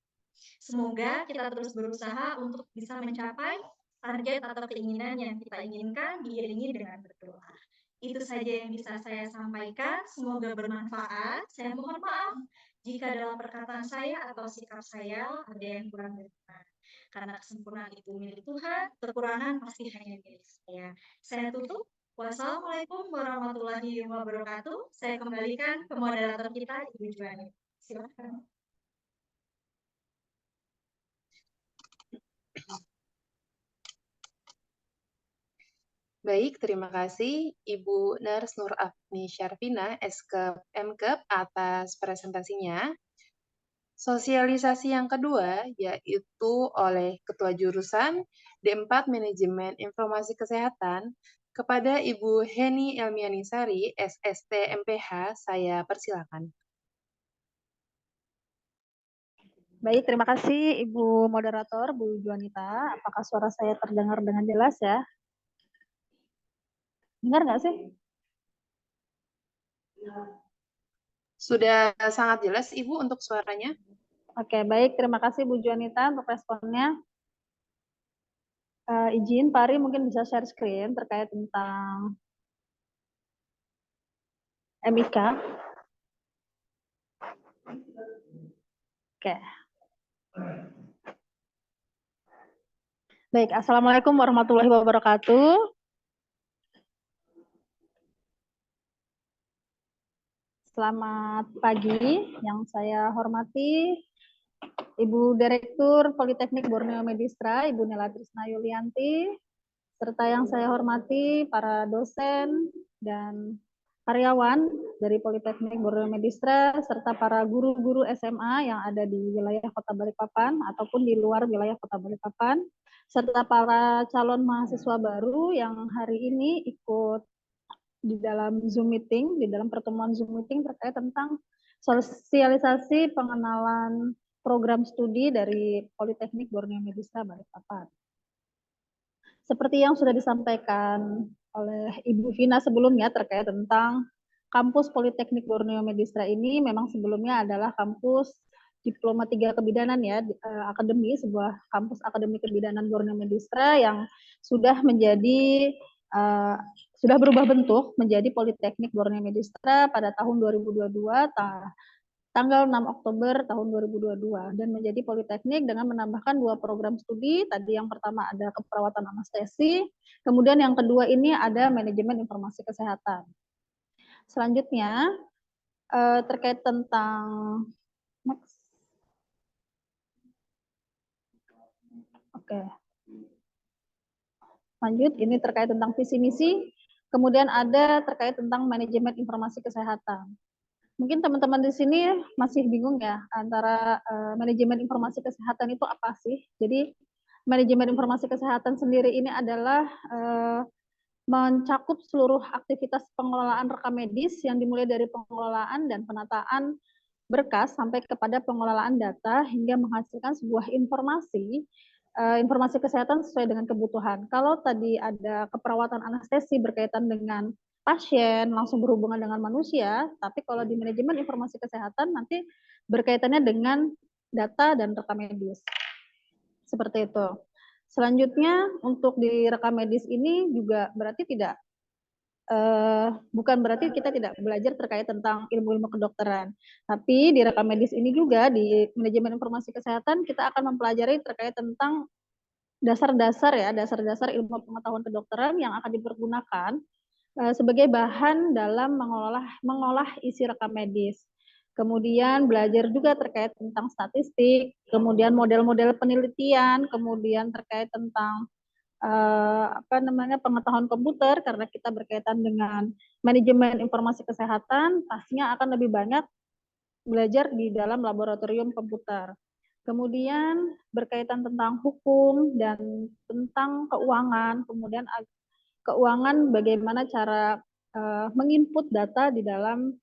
Semoga kita terus berusaha untuk bisa mencapai target atau keinginan yang kita inginkan diiringi dengan berdoa. Itu saja yang bisa saya sampaikan. Semoga bermanfaat. Saya mohon maaf jika dalam perkataan saya atau sikap saya ada yang kurang berkenan. Karena kesempurnaan itu milik Tuhan, kekurangan pasti hanya milik saya. Saya tutup. Wassalamualaikum warahmatullahi wabarakatuh. Saya kembalikan ke moderator kita, Ibu Juwani. Silakan. Baik, terima kasih Ibu Nars Nur Afni Syarfina, Eskep Mkep atas presentasinya. Sosialisasi yang kedua yaitu oleh Ketua Jurusan D4 Manajemen Informasi Kesehatan kepada Ibu Heni Elmianisari, SST MPH, saya persilakan. Baik, terima kasih Ibu Moderator, Bu Juanita. Apakah suara saya terdengar dengan jelas ya? Dengar nggak sih? Sudah sangat jelas Ibu untuk suaranya? Oke, baik. Terima kasih Bu Juanita untuk responnya. Izin, Pari mungkin bisa share screen terkait tentang MIK. Oke. Baik, Assalamualaikum warahmatullahi wabarakatuh. Selamat pagi, yang saya hormati Ibu Direktur Politeknik Borneo Medistra, Ibu Nela Trisna Yulianti, serta yang saya hormati para dosen dan karyawan dari Politeknik Borneo Medistra, serta para guru-guru SMA yang ada di wilayah Kota Balikpapan ataupun di luar wilayah Kota Balikpapan, serta para calon mahasiswa baru yang hari ini ikut di dalam Zoom meeting, di dalam pertemuan Zoom meeting terkait tentang sosialisasi pengenalan program studi dari Politeknik Borneo Medistra Balikpapan. Seperti yang sudah disampaikan oleh Ibu Vina sebelumnya terkait tentang kampus Politeknik Borneo Medistra ini memang sebelumnya adalah kampus Diploma 3 Kebidanan ya, akademi, sebuah kampus akademi kebidanan Borneo Medistra yang sudah menjadi sudah berubah bentuk menjadi Politeknik Borneo Medistra pada tahun 2022 tanggal 6 Oktober tahun 2022 dan menjadi politeknik dengan menambahkan 2 program studi. Tadi yang pertama ada keperawatan anestesi, kemudian yang kedua ini ada manajemen informasi kesehatan. Selanjutnya terkait tentang next. Oke. Lanjut, ini terkait tentang visi misi. Kemudian ada terkait tentang manajemen informasi kesehatan. Mungkin teman-teman di sini masih bingung ya antara manajemen informasi kesehatan itu apa sih? Jadi manajemen informasi kesehatan sendiri ini adalah mencakup seluruh aktivitas pengelolaan rekam medis yang dimulai dari pengelolaan dan penataan berkas sampai kepada pengelolaan data hingga menghasilkan sebuah informasi kesehatan sesuai dengan kebutuhan. Kalau tadi ada keperawatan anestesi berkaitan dengan pasien, langsung berhubungan dengan manusia, tapi kalau di manajemen informasi kesehatan nanti berkaitannya dengan data dan rekam medis. Seperti itu. Selanjutnya untuk di rekam medis ini juga berarti tidak bukan berarti kita tidak belajar terkait tentang ilmu-ilmu kedokteran. Tapi di rekam medis ini juga di manajemen informasi kesehatan kita akan mempelajari terkait tentang dasar-dasar ya, dasar-dasar ilmu pengetahuan kedokteran yang akan dipergunakan sebagai bahan dalam mengolah isi rekam medis. Kemudian belajar juga terkait tentang statistik, kemudian model-model penelitian, kemudian terkait tentang pengetahuan komputer karena kita berkaitan dengan manajemen informasi kesehatan, pastinya akan lebih banyak belajar di dalam laboratorium komputer. Kemudian berkaitan tentang hukum dan tentang keuangan, kemudian keuangan bagaimana cara menginput data di dalam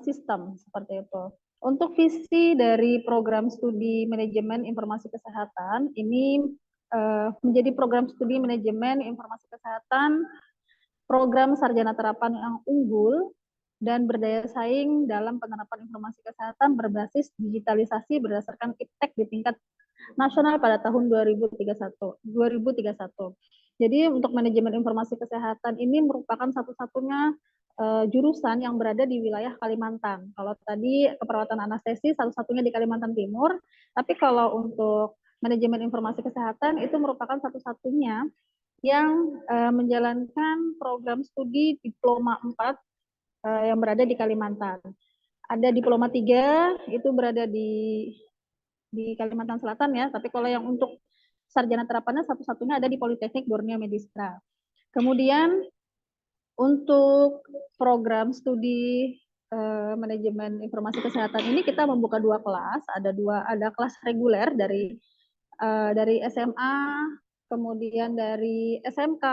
sistem seperti itu. Untuk visi dari program studi manajemen informasi kesehatan ini menjadi program studi manajemen informasi kesehatan, program sarjana terapan yang unggul dan berdaya saing dalam penerapan informasi kesehatan berbasis digitalisasi berdasarkan iptek di tingkat nasional pada tahun 2031. Jadi untuk manajemen informasi kesehatan ini merupakan satu-satunya jurusan yang berada di wilayah Kalimantan. Kalau tadi keperawatan anestesi satu-satunya di Kalimantan Timur, tapi kalau untuk Manajemen Informasi Kesehatan itu merupakan satu-satunya yang menjalankan program studi Diploma 4 yang berada di Kalimantan. Ada Diploma 3 itu berada di Kalimantan Selatan ya, tapi kalau yang untuk sarjana terapannya satu-satunya ada di Politeknik Borneo Medistra. Kemudian untuk program studi manajemen informasi kesehatan ini kita membuka 2 kelas, ada kelas reguler dari SMA, kemudian dari SMK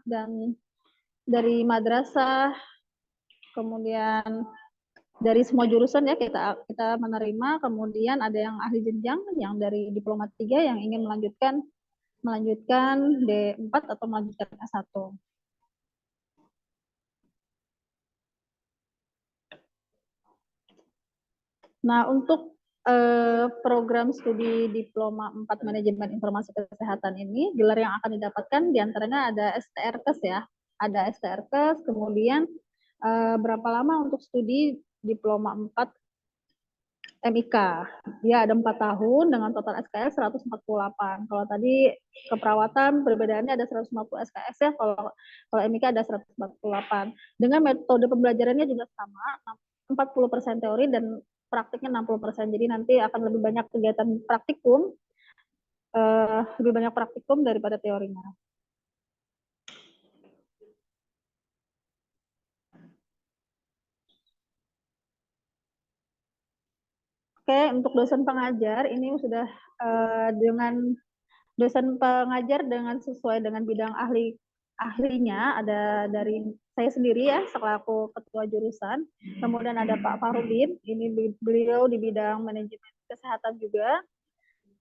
dan dari madrasah, kemudian dari semua jurusan ya kita menerima, kemudian ada yang ahli jenjang yang dari Diploma 3 yang ingin melanjutkan D4 atau melanjutkan S1. Nah, untuk program studi Diploma 4 Manajemen Informasi Kesehatan ini, gelar yang akan didapatkan diantaranya ada STRKes ya, ada STRKes, kemudian berapa lama untuk studi Diploma 4 MIK. Dia ada 4 tahun dengan total SKS 148. Kalau tadi keperawatan perbedaannya ada 150 SKS ya, kalau MIK ada 148. Dengan metode pembelajarannya juga sama, 40% teori dan praktiknya 60%. Jadi nanti akan lebih banyak kegiatan praktikum, daripada teorinya. Oke, untuk dosen pengajar ini sudah dengan dosen pengajar dengan sesuai dengan bidang ahlinya, ada dari saya sendiri ya selaku ketua jurusan, kemudian ada Pak Farudin, ini beliau di bidang manajemen kesehatan juga,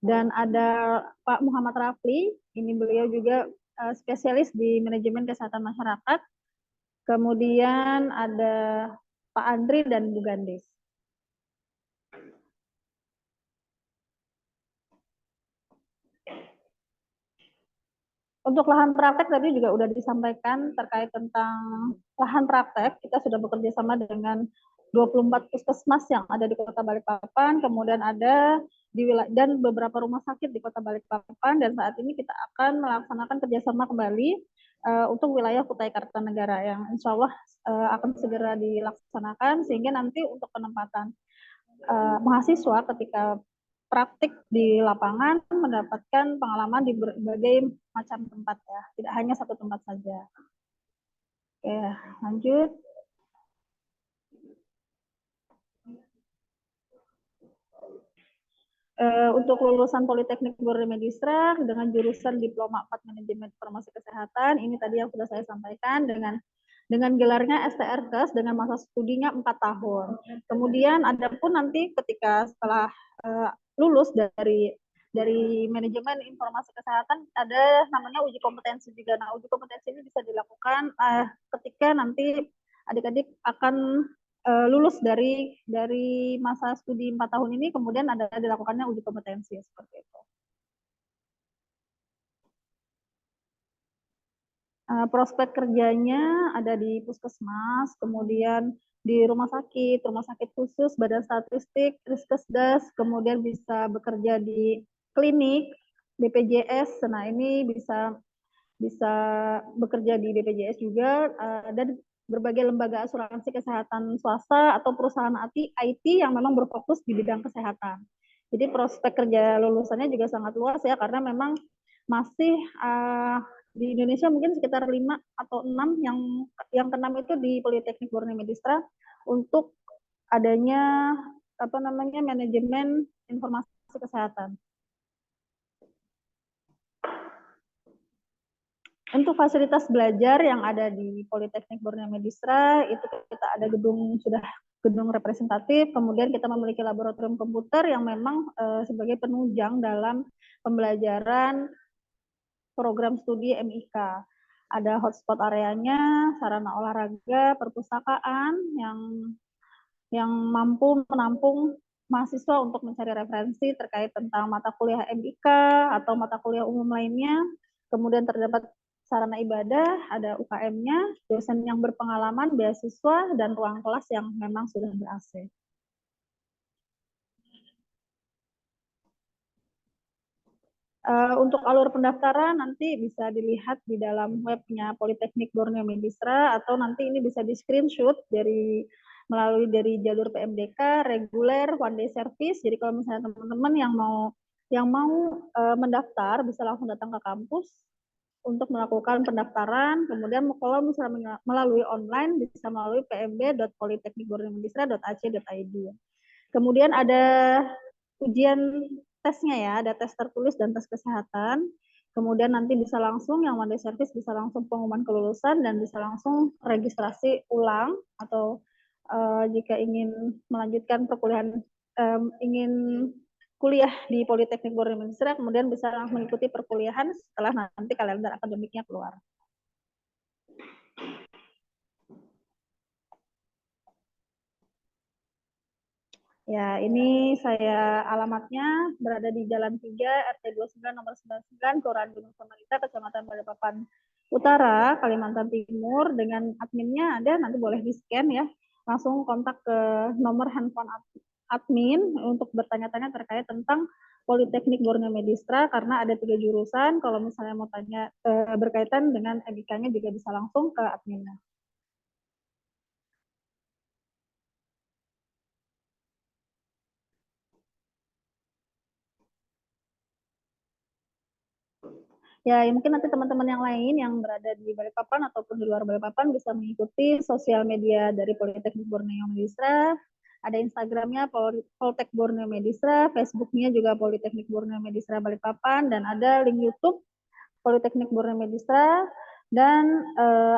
dan ada Pak Muhammad Rafli, ini beliau juga spesialis di manajemen kesehatan masyarakat, kemudian ada Pak Andri dan Bu Gandis. Untuk lahan praktek tadi juga sudah disampaikan terkait tentang lahan praktek, kita sudah bekerja sama dengan 24 puskesmas yang ada di Kota Balikpapan, kemudian ada di wilayah dan beberapa rumah sakit di Kota Balikpapan, dan saat ini kita akan melaksanakan kerjasama kembali untuk wilayah Kutai Kartanegara yang insya Allah akan segera dilaksanakan, sehingga nanti untuk penempatan mahasiswa ketika praktik di lapangan mendapatkan pengalaman di berbagai macam tempat ya, tidak hanya satu tempat saja. Oke, lanjut. Untuk lulusan Politeknik Borneo Medistra dengan jurusan Diploma 4 Manajemen Informasi Kesehatan, ini tadi yang sudah saya sampaikan dengan gelarnya STRKes dengan masa studinya 4 tahun. Kemudian ada pun nanti ketika setelah lulus dari manajemen informasi kesehatan ada namanya uji kompetensi juga. Nah, uji kompetensi ini bisa dilakukan ketika nanti adik-adik akan lulus dari masa studi 4 tahun ini, kemudian ada dilakukannya uji kompetensi seperti itu. Prospek kerjanya ada di puskesmas, kemudian di rumah sakit khusus, badan statistik, Riskesdas, kemudian bisa bekerja di klinik, BPJS, nah ini bisa bekerja di BPJS juga, dan berbagai lembaga asuransi kesehatan swasta atau perusahaan IT yang memang berfokus di bidang kesehatan. Jadi prospek kerja lulusannya juga sangat luas ya, karena memang masih di Indonesia mungkin sekitar 5 atau 6 yang ke-6 itu di Politeknik Borneo Medistra untuk adanya manajemen informasi kesehatan. Untuk fasilitas belajar yang ada di Politeknik Borneo Medistra itu kita ada gedung representatif, kemudian kita memiliki laboratorium komputer yang memang sebagai penunjang dalam pembelajaran program studi MIK. Ada hotspot areanya, sarana olahraga, perpustakaan yang mampu menampung mahasiswa untuk mencari referensi terkait tentang mata kuliah MIK atau mata kuliah umum lainnya. Kemudian terdapat sarana ibadah, ada UKM-nya, dosen yang berpengalaman, beasiswa, dan ruang kelas yang memang sudah ber-AC. Untuk alur pendaftaran nanti bisa dilihat di dalam webnya Politeknik Borneo Medistra, atau nanti ini bisa di screenshot melalui dari jalur PMDK reguler one day service. Jadi kalau misalnya teman-teman yang mau mendaftar bisa langsung datang ke kampus untuk melakukan pendaftaran. Kemudian kalau misalnya melalui online bisa melalui pmb.politeknikborneomedistra.ac.id. Kemudian ada ujian tesnya ya, ada tes tertulis dan tes kesehatan. Kemudian nanti bisa langsung yang one day service bisa langsung pengumuman kelulusan dan bisa langsung registrasi ulang, atau jika ingin melanjutkan perkuliahan, ingin kuliah di Politeknik Borneo Medistra, kemudian bisa langsung mengikuti perkuliahan setelah nanti kalender akademiknya keluar. Ya, ini saya alamatnya berada di Jalan 3, RT 29 nomor 99, Kelurahan Gunung Samarinda, Kecamatan Balikpapan Utara, Kalimantan Timur. Dengan adminnya ada, nanti boleh di-scan ya. Langsung kontak ke nomor handphone admin untuk bertanya-tanya terkait tentang Politeknik Borneo Medistra, karena ada 3 jurusan. Kalau misalnya mau tanya berkaitan dengan EBK-nya juga bisa langsung ke adminnya. Ya, mungkin nanti teman-teman yang lain yang berada di Balikpapan ataupun di luar Balikpapan bisa mengikuti sosial media dari Politeknik Borneo Medistra. Ada Instagramnya Poltek Borneo Medistra, Facebooknya juga Politeknik Borneo Medistra Balikpapan, dan ada link YouTube Politeknik Borneo Medistra, dan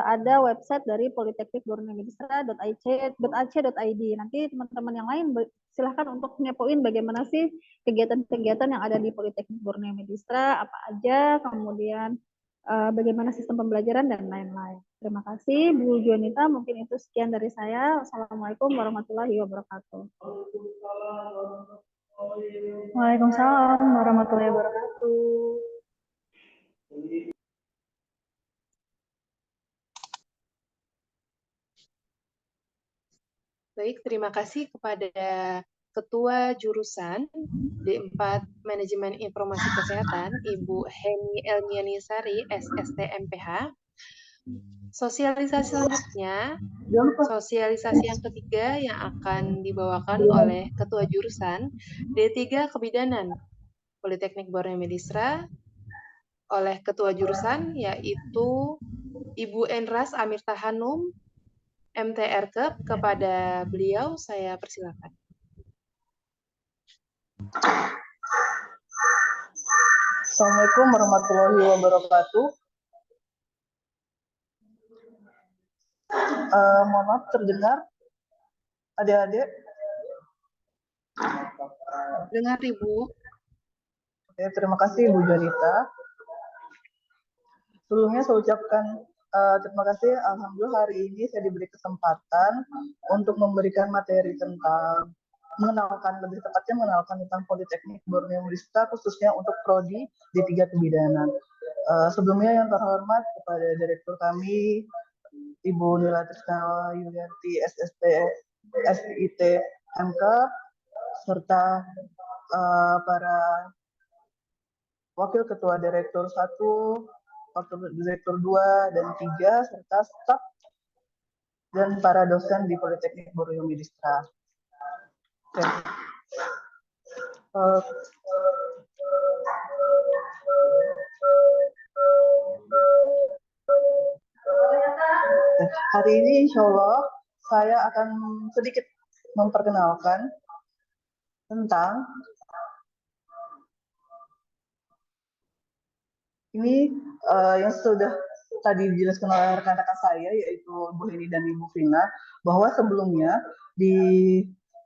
ada website dari Politeknik Borneo Medistra.ac.id. Nanti teman-teman yang lain silahkan untuk ngepoin bagaimana sih kegiatan-kegiatan yang ada di Politeknik Borneo Medistra, apa aja, kemudian bagaimana sistem pembelajaran, dan lain-lain. Terima kasih Bu Juanita, mungkin itu sekian dari saya. Assalamualaikum warahmatullahi wabarakatuh. Waalaikumsalam warahmatullahi wabarakatuh. Baik, terima kasih kepada Ketua Jurusan D4 Manajemen Informasi Kesehatan, Ibu Heni Elmiani Sari, SST MPH. Sosialisasi selanjutnya, sosialisasi yang ketiga yang akan dibawakan oleh Ketua Jurusan D3 Kebidanan Politeknik Borneo Medistra oleh Ketua Jurusan, yaitu Ibu Enras Amirta Hanum, MTR Kep. Kepada beliau saya persilakan. Assalamualaikum warahmatullahi wabarakatuh. Mohon maaf, terdengar adik-adik? Dengar Ibu. Oke, terima kasih Ibu Juanita. Sebelumnya saya ucapkan terima kasih. Alhamdulillah hari ini saya diberi kesempatan untuk memberikan materi tentang lebih tepatnya mengenalkan tentang Politeknik Borneo Medistra, khususnya untuk prodi D3 Kebidanan. Sebelumnya yang terhormat kepada direktur kami Ibu Nila Trisna Yulianti SIT MK, serta para wakil ketua direktur 1, wakil direktur 2 dan 3, serta staf dan para dosen di Politeknik Borneo Medistra. Oke. Hari ini insya Allah saya akan sedikit memperkenalkan tentang ini yang sudah tadi dijelaskan oleh rekan-rekan saya, yaitu Bu Heni dan Ibu Vina, bahwa sebelumnya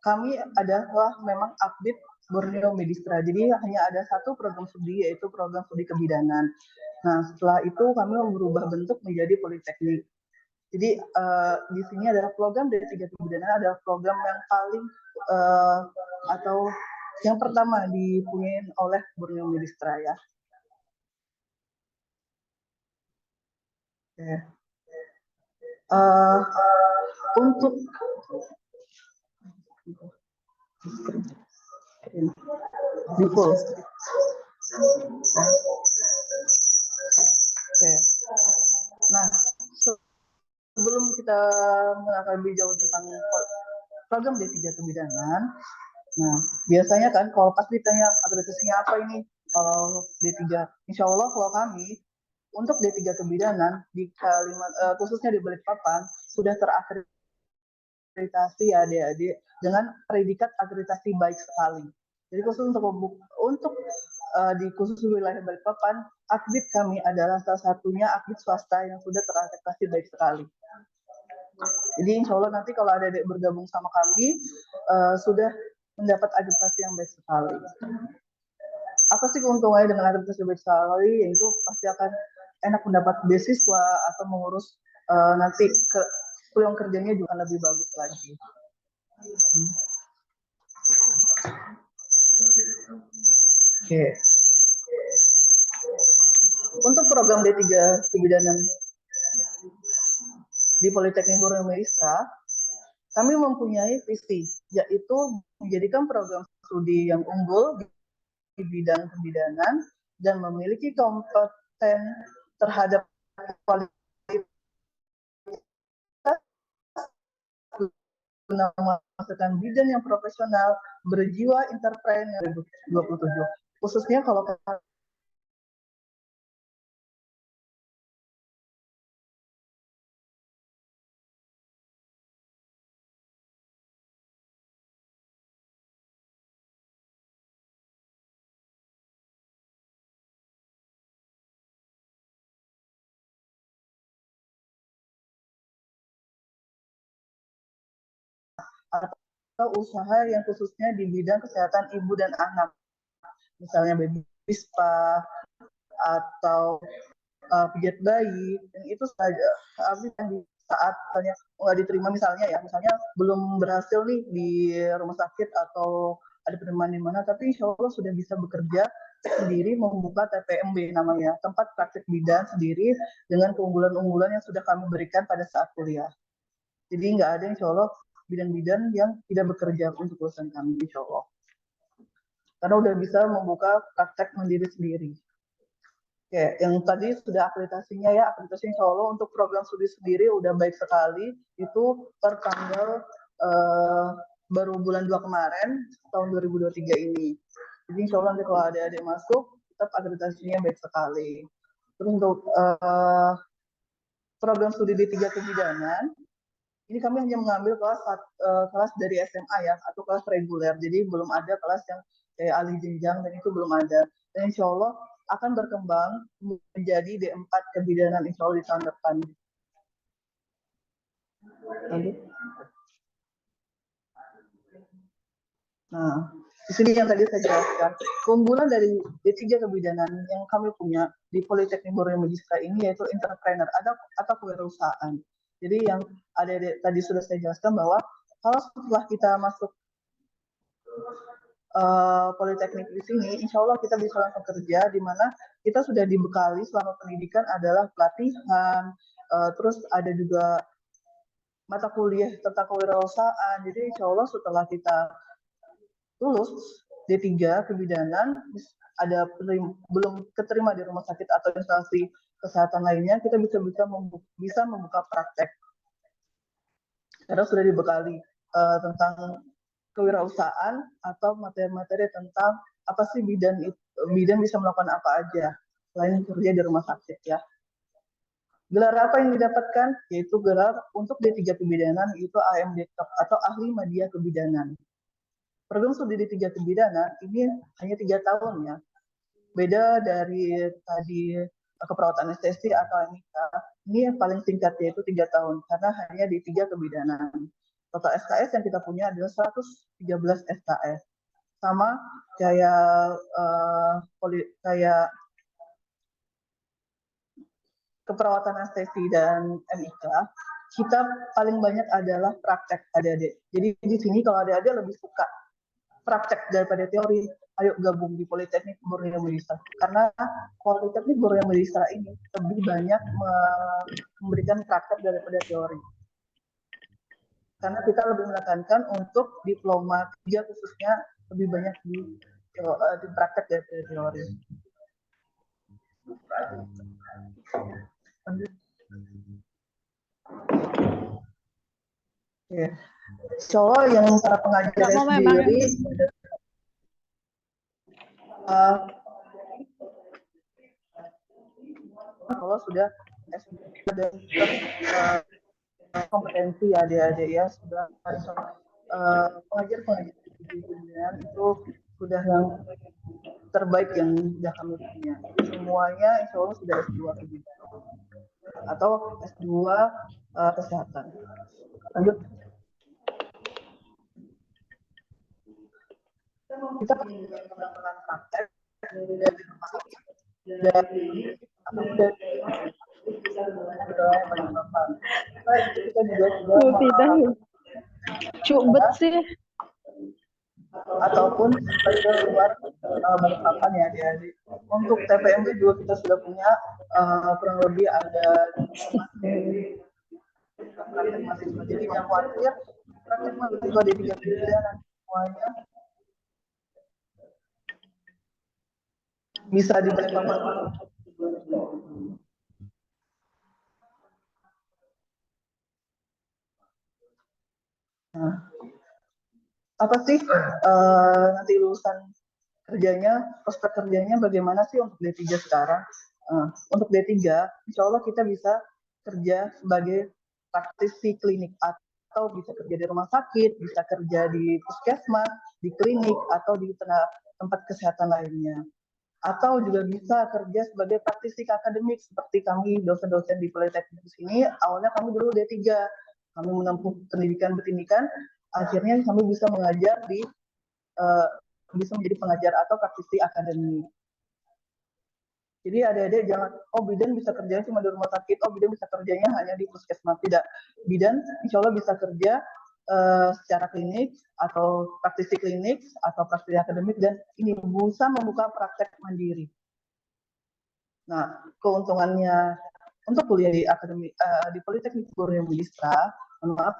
kami adalah memang update Borneo Medistra. Jadi hanya ada satu program studi, yaitu program studi kebidanan. Nah, setelah itu kami berubah bentuk menjadi Politeknik. Jadi di sini adalah program dari 3 kebidanan, adalah program yang paling atau yang pertama dipunyai oleh Borneo Medistra ya. Oke. Untuk di full. Oke. Nah, sebelum kita mengenal lebih jauh tentang program D3 kebidanan, nah biasanya kan kalau pas ditanya akreditasinya apa ini kalau D3, insya Allah kalau kami untuk D3 kebidanan di khususnya di Balikpapan sudah terakreditasi ya adik-adik dengan predikat akreditasi baik sekali. Jadi khusus untuk di khusus wilayah Balikpapan, akredit kami adalah salah satunya akredit swasta yang sudah terakreditasi baik sekali. Jadi insya Allah nanti kalau ada adik bergabung sama kami sudah mendapat akreditasi yang baik sekali. Apa sih keuntungannya dengan akreditasi baik sekali? Yaitu pasti akan enak mendapat beasiswa atau mengurus nanti peluang kerjanya juga lebih bagus lagi. Oke. Untuk program D3 kebidanan di Politeknik Borneo Medistra, kami mempunyai visi, yaitu menjadikan program studi yang unggul di bidang kebidanan dan memiliki kompeten terhadap kualitas guna menghasilkan bidan yang profesional berjiwa entrepreneur 2027. Khususnya kalau atau usaha yang khususnya di bidang kesehatan ibu dan anak, misalnya baby spa atau pijat bayi, dan itu saja yang di saat misalnya nggak diterima misalnya belum berhasil nih di rumah sakit atau ada penerimaan di mana, tapi insya Allah sudah bisa bekerja sendiri membuka TPMB namanya, tempat praktik bidan sendiri dengan keunggulan-unggulan yang sudah kami berikan pada saat kuliah. Jadi nggak ada insya Allah bidan-bidan yang tidak bekerja untuk lulusan kami insya Allah. Karena udah bisa membuka praktek mandiri sendiri. Oke, yang tadi sudah akreditasinya ya, akreditasi insya Allah untuk program studi sendiri udah baik sekali, itu per tanggal baru bulan 2 kemarin, tahun 2023 ini. Jadi insya Allah nanti kalau ada adik masuk, tetap akreditasinya baik sekali. Terus untuk program studi D3 kebidanan, ini kami hanya mengambil kelas dari SMA ya, atau kelas reguler. Jadi belum ada kelas yang kayak alih jenjang, dan itu belum ada. Dan insya Allah akan berkembang menjadi D4 kebidanan insya Allah di tahun depan. Nah, di sini yang tadi saya jelaskan, keunggulan dari D3 kebidanan yang kami punya di Politeknik Borneo Medistra ini yaitu entrepreneur atau kewirausahaan. Jadi yang ada tadi sudah saya jelaskan bahwa kalau setelah kita masuk Politeknik di sini, insya Allah kita bisa langsung kerja, di mana kita sudah dibekali selama pendidikan adalah pelatihan, terus ada juga mata kuliah tentang kewirausahaan. Jadi insya Allah setelah kita lulus D3 kebidanan, ada belum keterima di rumah sakit atau instansi kesehatan lainnya, kita bisa membuka praktek. Karena sudah dibekali tentang kewirausahaan atau materi-materi tentang apa sih bidan bisa melakukan apa aja selain kerja di rumah sakit ya. Gelar apa yang didapatkan? Yaitu gelar untuk D3 kebidanan, yaitu AMD atau Ahli Media Kebidanan. Program studi D3 kebidanan ini hanya 3 tahun ya. Beda dari tadi keperawatan anestesi atau MIK, ini yang paling singkat yaitu 3 tahun karena hanya D3 kebidanan. Total SKS yang kita punya adalah 113 SKS. Sama kayak keperawatan anestesi dan MIK, kita paling banyak adalah praktek adik-adik. Jadi di sini kalau adik-adik lebih suka praktek daripada teori, ayo gabung di Politeknik Borneo Medistra. Karena Politeknik Borneo Medistra ini lebih banyak memberikan praktek daripada teori. Karena kita lebih menekankan untuk diploma 3 khususnya lebih banyak di praktek daripada teori. Ya. Insya Allah yang para pengajarnya mau memang sendiri kalau sudah S2 dan kompetensi adik-adik ya sudah pengajar-pengajar di dunia itu sudah yang terbaik yang sudah kami punya. Semuanya insya Allah sudah S2 kebijakan atau S2 kesehatan. Lanjut. Kita melakukan praktek dari rumah sakit dari atau dari kita juga sudah cubet sih. Ataupun dari luar Balikpapan ya adik-adik. Untuk TPMB juga kita sudah punya kurang lebih ada praktek mahasiswa. Jadi yang khawatir praktek mahasiswa di 3 pilihan semuanya bisa di Balikpapan. Nah, apa sih nanti lulusan kerjanya, prospek kerjanya bagaimana sih untuk D3 sekarang? Untuk D3, insya Allah kita bisa kerja sebagai praktisi klinik atau bisa kerja di rumah sakit, bisa kerja di puskesmas, di klinik, atau di tempat kesehatan lainnya. Atau juga bisa kerja sebagai praktisi akademik seperti kami dosen-dosen di Politeknik di sini. Awalnya kami dulu D3, kami menempuh pendidikan, akhirnya kami bisa mengajar di bisa menjadi pengajar atau praktisi akademik. Jadi adik-adik jangan, bidan bisa kerjanya cuma di rumah sakit, bidan bisa kerjanya hanya di puskesmas. Tidak, bidan insya Allah bisa kerja secara klinik atau praktisi klinik atau praktisi akademik dan ini bisa membuka praktek mandiri. Nah, keuntungannya untuk kuliah di akademi di Politeknik Borneo Medistra, maaf,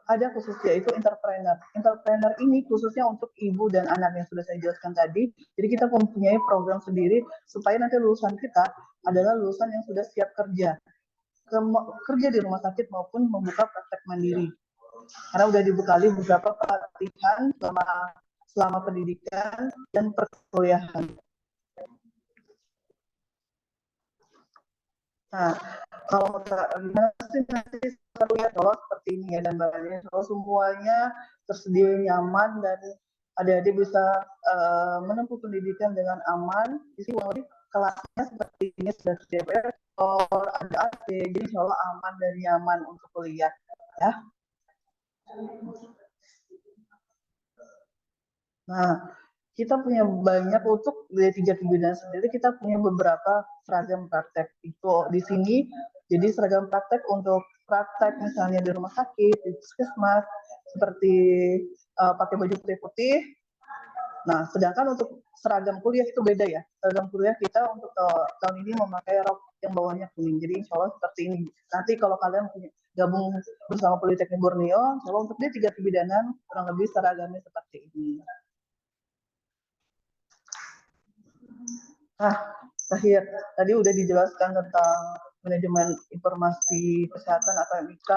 ada khususnya itu entrepreneur. Entrepreneur ini khususnya untuk ibu dan anak yang sudah saya jelaskan tadi. Jadi kita mempunyai program sendiri supaya nanti lulusan kita adalah lulusan yang sudah siap kerja. Kerja di rumah sakit maupun membuka praktek mandiri. Karena sudah dibekali beberapa pelatihan selama pendidikan dan perkuliahan. Nah, kalau nanti kita lihat kalau seperti ini ya gambarnya, kalau semuanya tersedia nyaman dan adik-adik bisa menempuh pendidikan dengan aman. Di sini kelasnya seperti ini sudah tersedia, ada AC, jadi insya Allah aman dan nyaman untuk kuliah. Ya. Nah, kita punya banyak untuk D3 kebidanan sendiri, kita punya beberapa seragam praktek. Itu di sini, jadi seragam praktek untuk praktek misalnya di rumah sakit, di puskesmas, seperti pakai baju putih-putih. Nah, sedangkan untuk seragam kuliah itu beda ya. Seragam kuliah kita untuk tahun ini memakai rok yang bawahnya kuning. Jadi insya Allah seperti ini. Nanti kalau kalian gabung bersama Politeknik Borneo, insya Allah untuk D3 kebidanan kurang lebih seragamnya seperti ini. Nah, terakhir, tadi udah dijelaskan tentang manajemen informasi kesehatan atau MIK,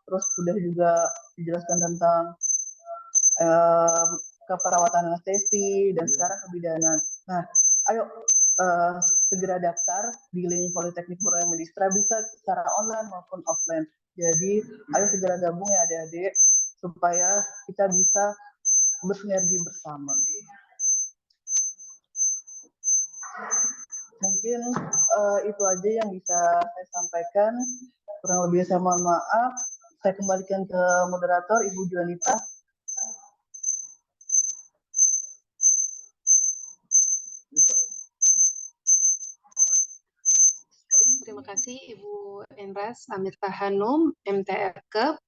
terus sudah juga dijelaskan tentang keperawatan anestesi, dan sekarang kebidanan. Nah, ayo segera daftar di link Politeknik Borneo Medistra, bisa secara online maupun offline. Jadi, ayo segera gabung ya adik-adik, supaya kita bisa bersinergi bersama. Mungkin itu aja yang bisa saya sampaikan. Kurang lebih saya mohon maaf. Saya kembalikan ke moderator Ibu Juanita. Terima kasih Ibu Enras Amirta Hanum, MTRK,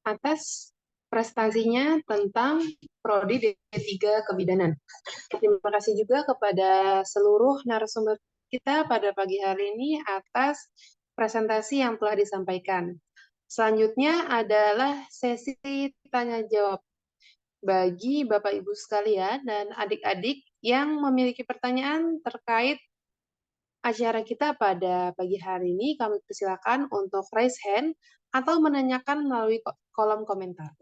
atas prestasinya tentang Prodi D3 Kebidanan. Terima kasih juga kepada seluruh narasumber kita pada pagi hari ini atas presentasi yang telah disampaikan. Selanjutnya adalah sesi tanya jawab. Bagi Bapak Ibu sekalian dan adik-adik yang memiliki pertanyaan terkait acara kita pada pagi hari ini, kami persilakan untuk raise hand atau menanyakan melalui kolom komentar.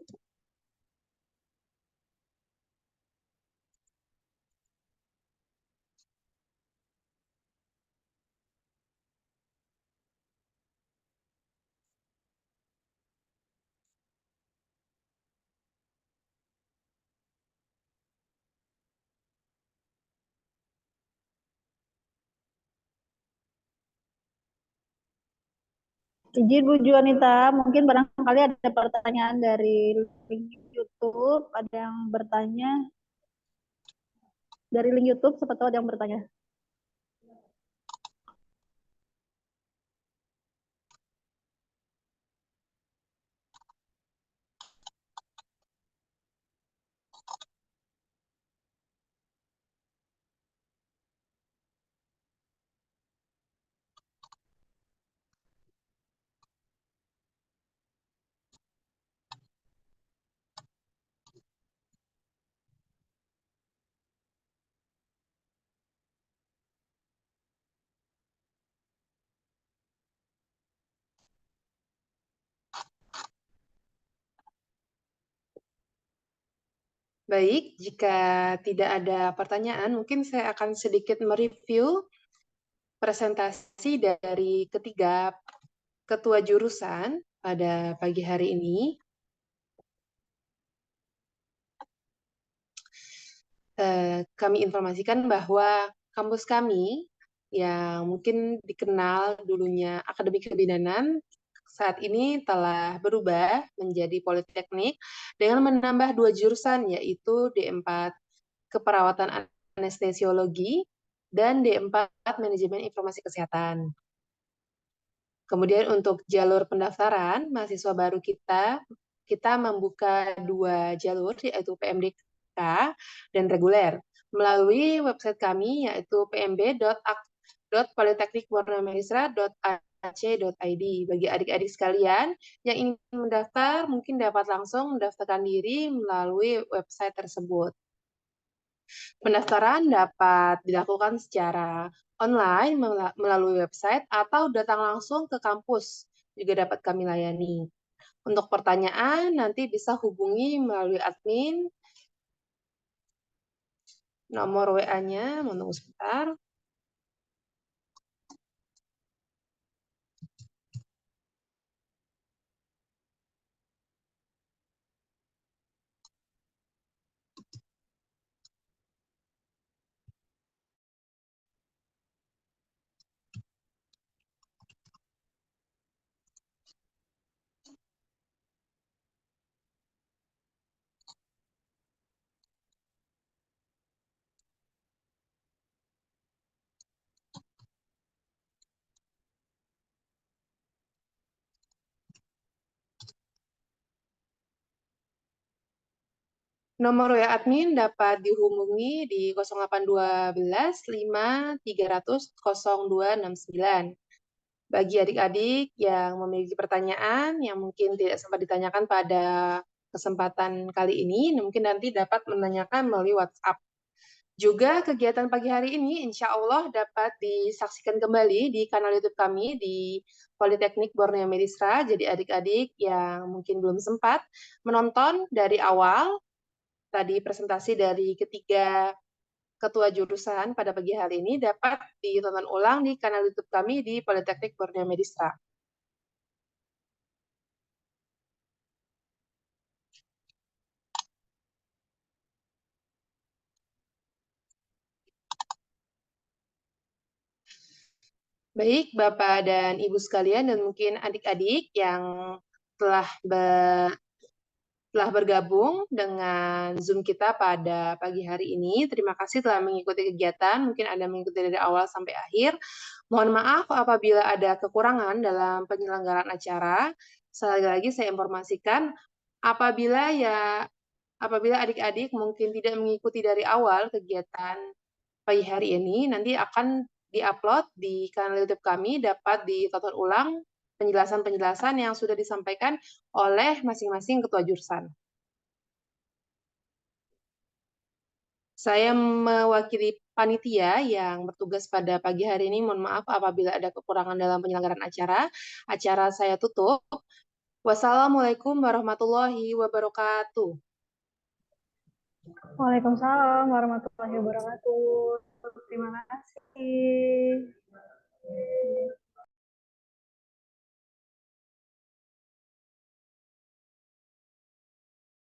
Izin Bu Juanita, mungkin barangkali ada pertanyaan dari link YouTube, ada yang bertanya. Dari link YouTube, siapa tahu ada yang bertanya. Baik, jika tidak ada pertanyaan, mungkin saya akan sedikit mereview presentasi dari ketiga ketua jurusan pada pagi hari ini. Kami informasikan bahwa kampus kami yang mungkin dikenal dulunya Akademik Kebidanan, saat ini telah berubah menjadi Politeknik dengan menambah 2 jurusan, yaitu D4 Keperawatan Anestesiologi dan D4 Manajemen Informasi Kesehatan. Kemudian untuk jalur pendaftaran mahasiswa baru kita membuka 2 jalur, yaitu PMDK dan reguler melalui website kami, yaitu pmb.politeknikborneomedistra.ac.id. Bagi adik-adik sekalian yang ingin mendaftar, mungkin dapat langsung mendaftarkan diri melalui website tersebut. Pendaftaran dapat dilakukan secara online melalui website atau datang langsung ke kampus, juga dapat kami layani. Untuk pertanyaan, nanti bisa hubungi melalui admin. Nomor WA-nya, mau tunggu sebentar. Nomor WA admin dapat dihubungi di 0812 5 300 0269. Bagi adik-adik yang memiliki pertanyaan yang mungkin tidak sempat ditanyakan pada kesempatan kali ini, mungkin nanti dapat menanyakan melalui WhatsApp. Juga kegiatan pagi hari ini insya Allah dapat disaksikan kembali di kanal YouTube kami di Politeknik Borneo Medistra. Jadi adik-adik yang mungkin belum sempat menonton dari awal, tadi presentasi dari ketiga ketua jurusan pada pagi hari ini dapat ditonton ulang di kanal YouTube kami di Politeknik Borneo Medistra. Baik, Bapak dan Ibu sekalian, dan mungkin adik-adik yang telah bergabung dengan Zoom kita pada pagi hari ini. Terima kasih telah mengikuti kegiatan. Mungkin Anda mengikuti dari awal sampai akhir. Mohon maaf apabila ada kekurangan dalam penyelenggaraan acara. Sekali lagi saya informasikan, apabila adik-adik mungkin tidak mengikuti dari awal kegiatan pagi hari ini, nanti akan di-upload di kanal YouTube kami, dapat ditonton ulang penjelasan-penjelasan yang sudah disampaikan oleh masing-masing ketua jurusan. Saya mewakili panitia yang bertugas pada pagi hari ini. Mohon maaf apabila ada kekurangan dalam penyelenggaraan acara. Acara saya tutup. Wassalamualaikum warahmatullahi wabarakatuh. Waalaikumsalam warahmatullahi wabarakatuh. Terima kasih.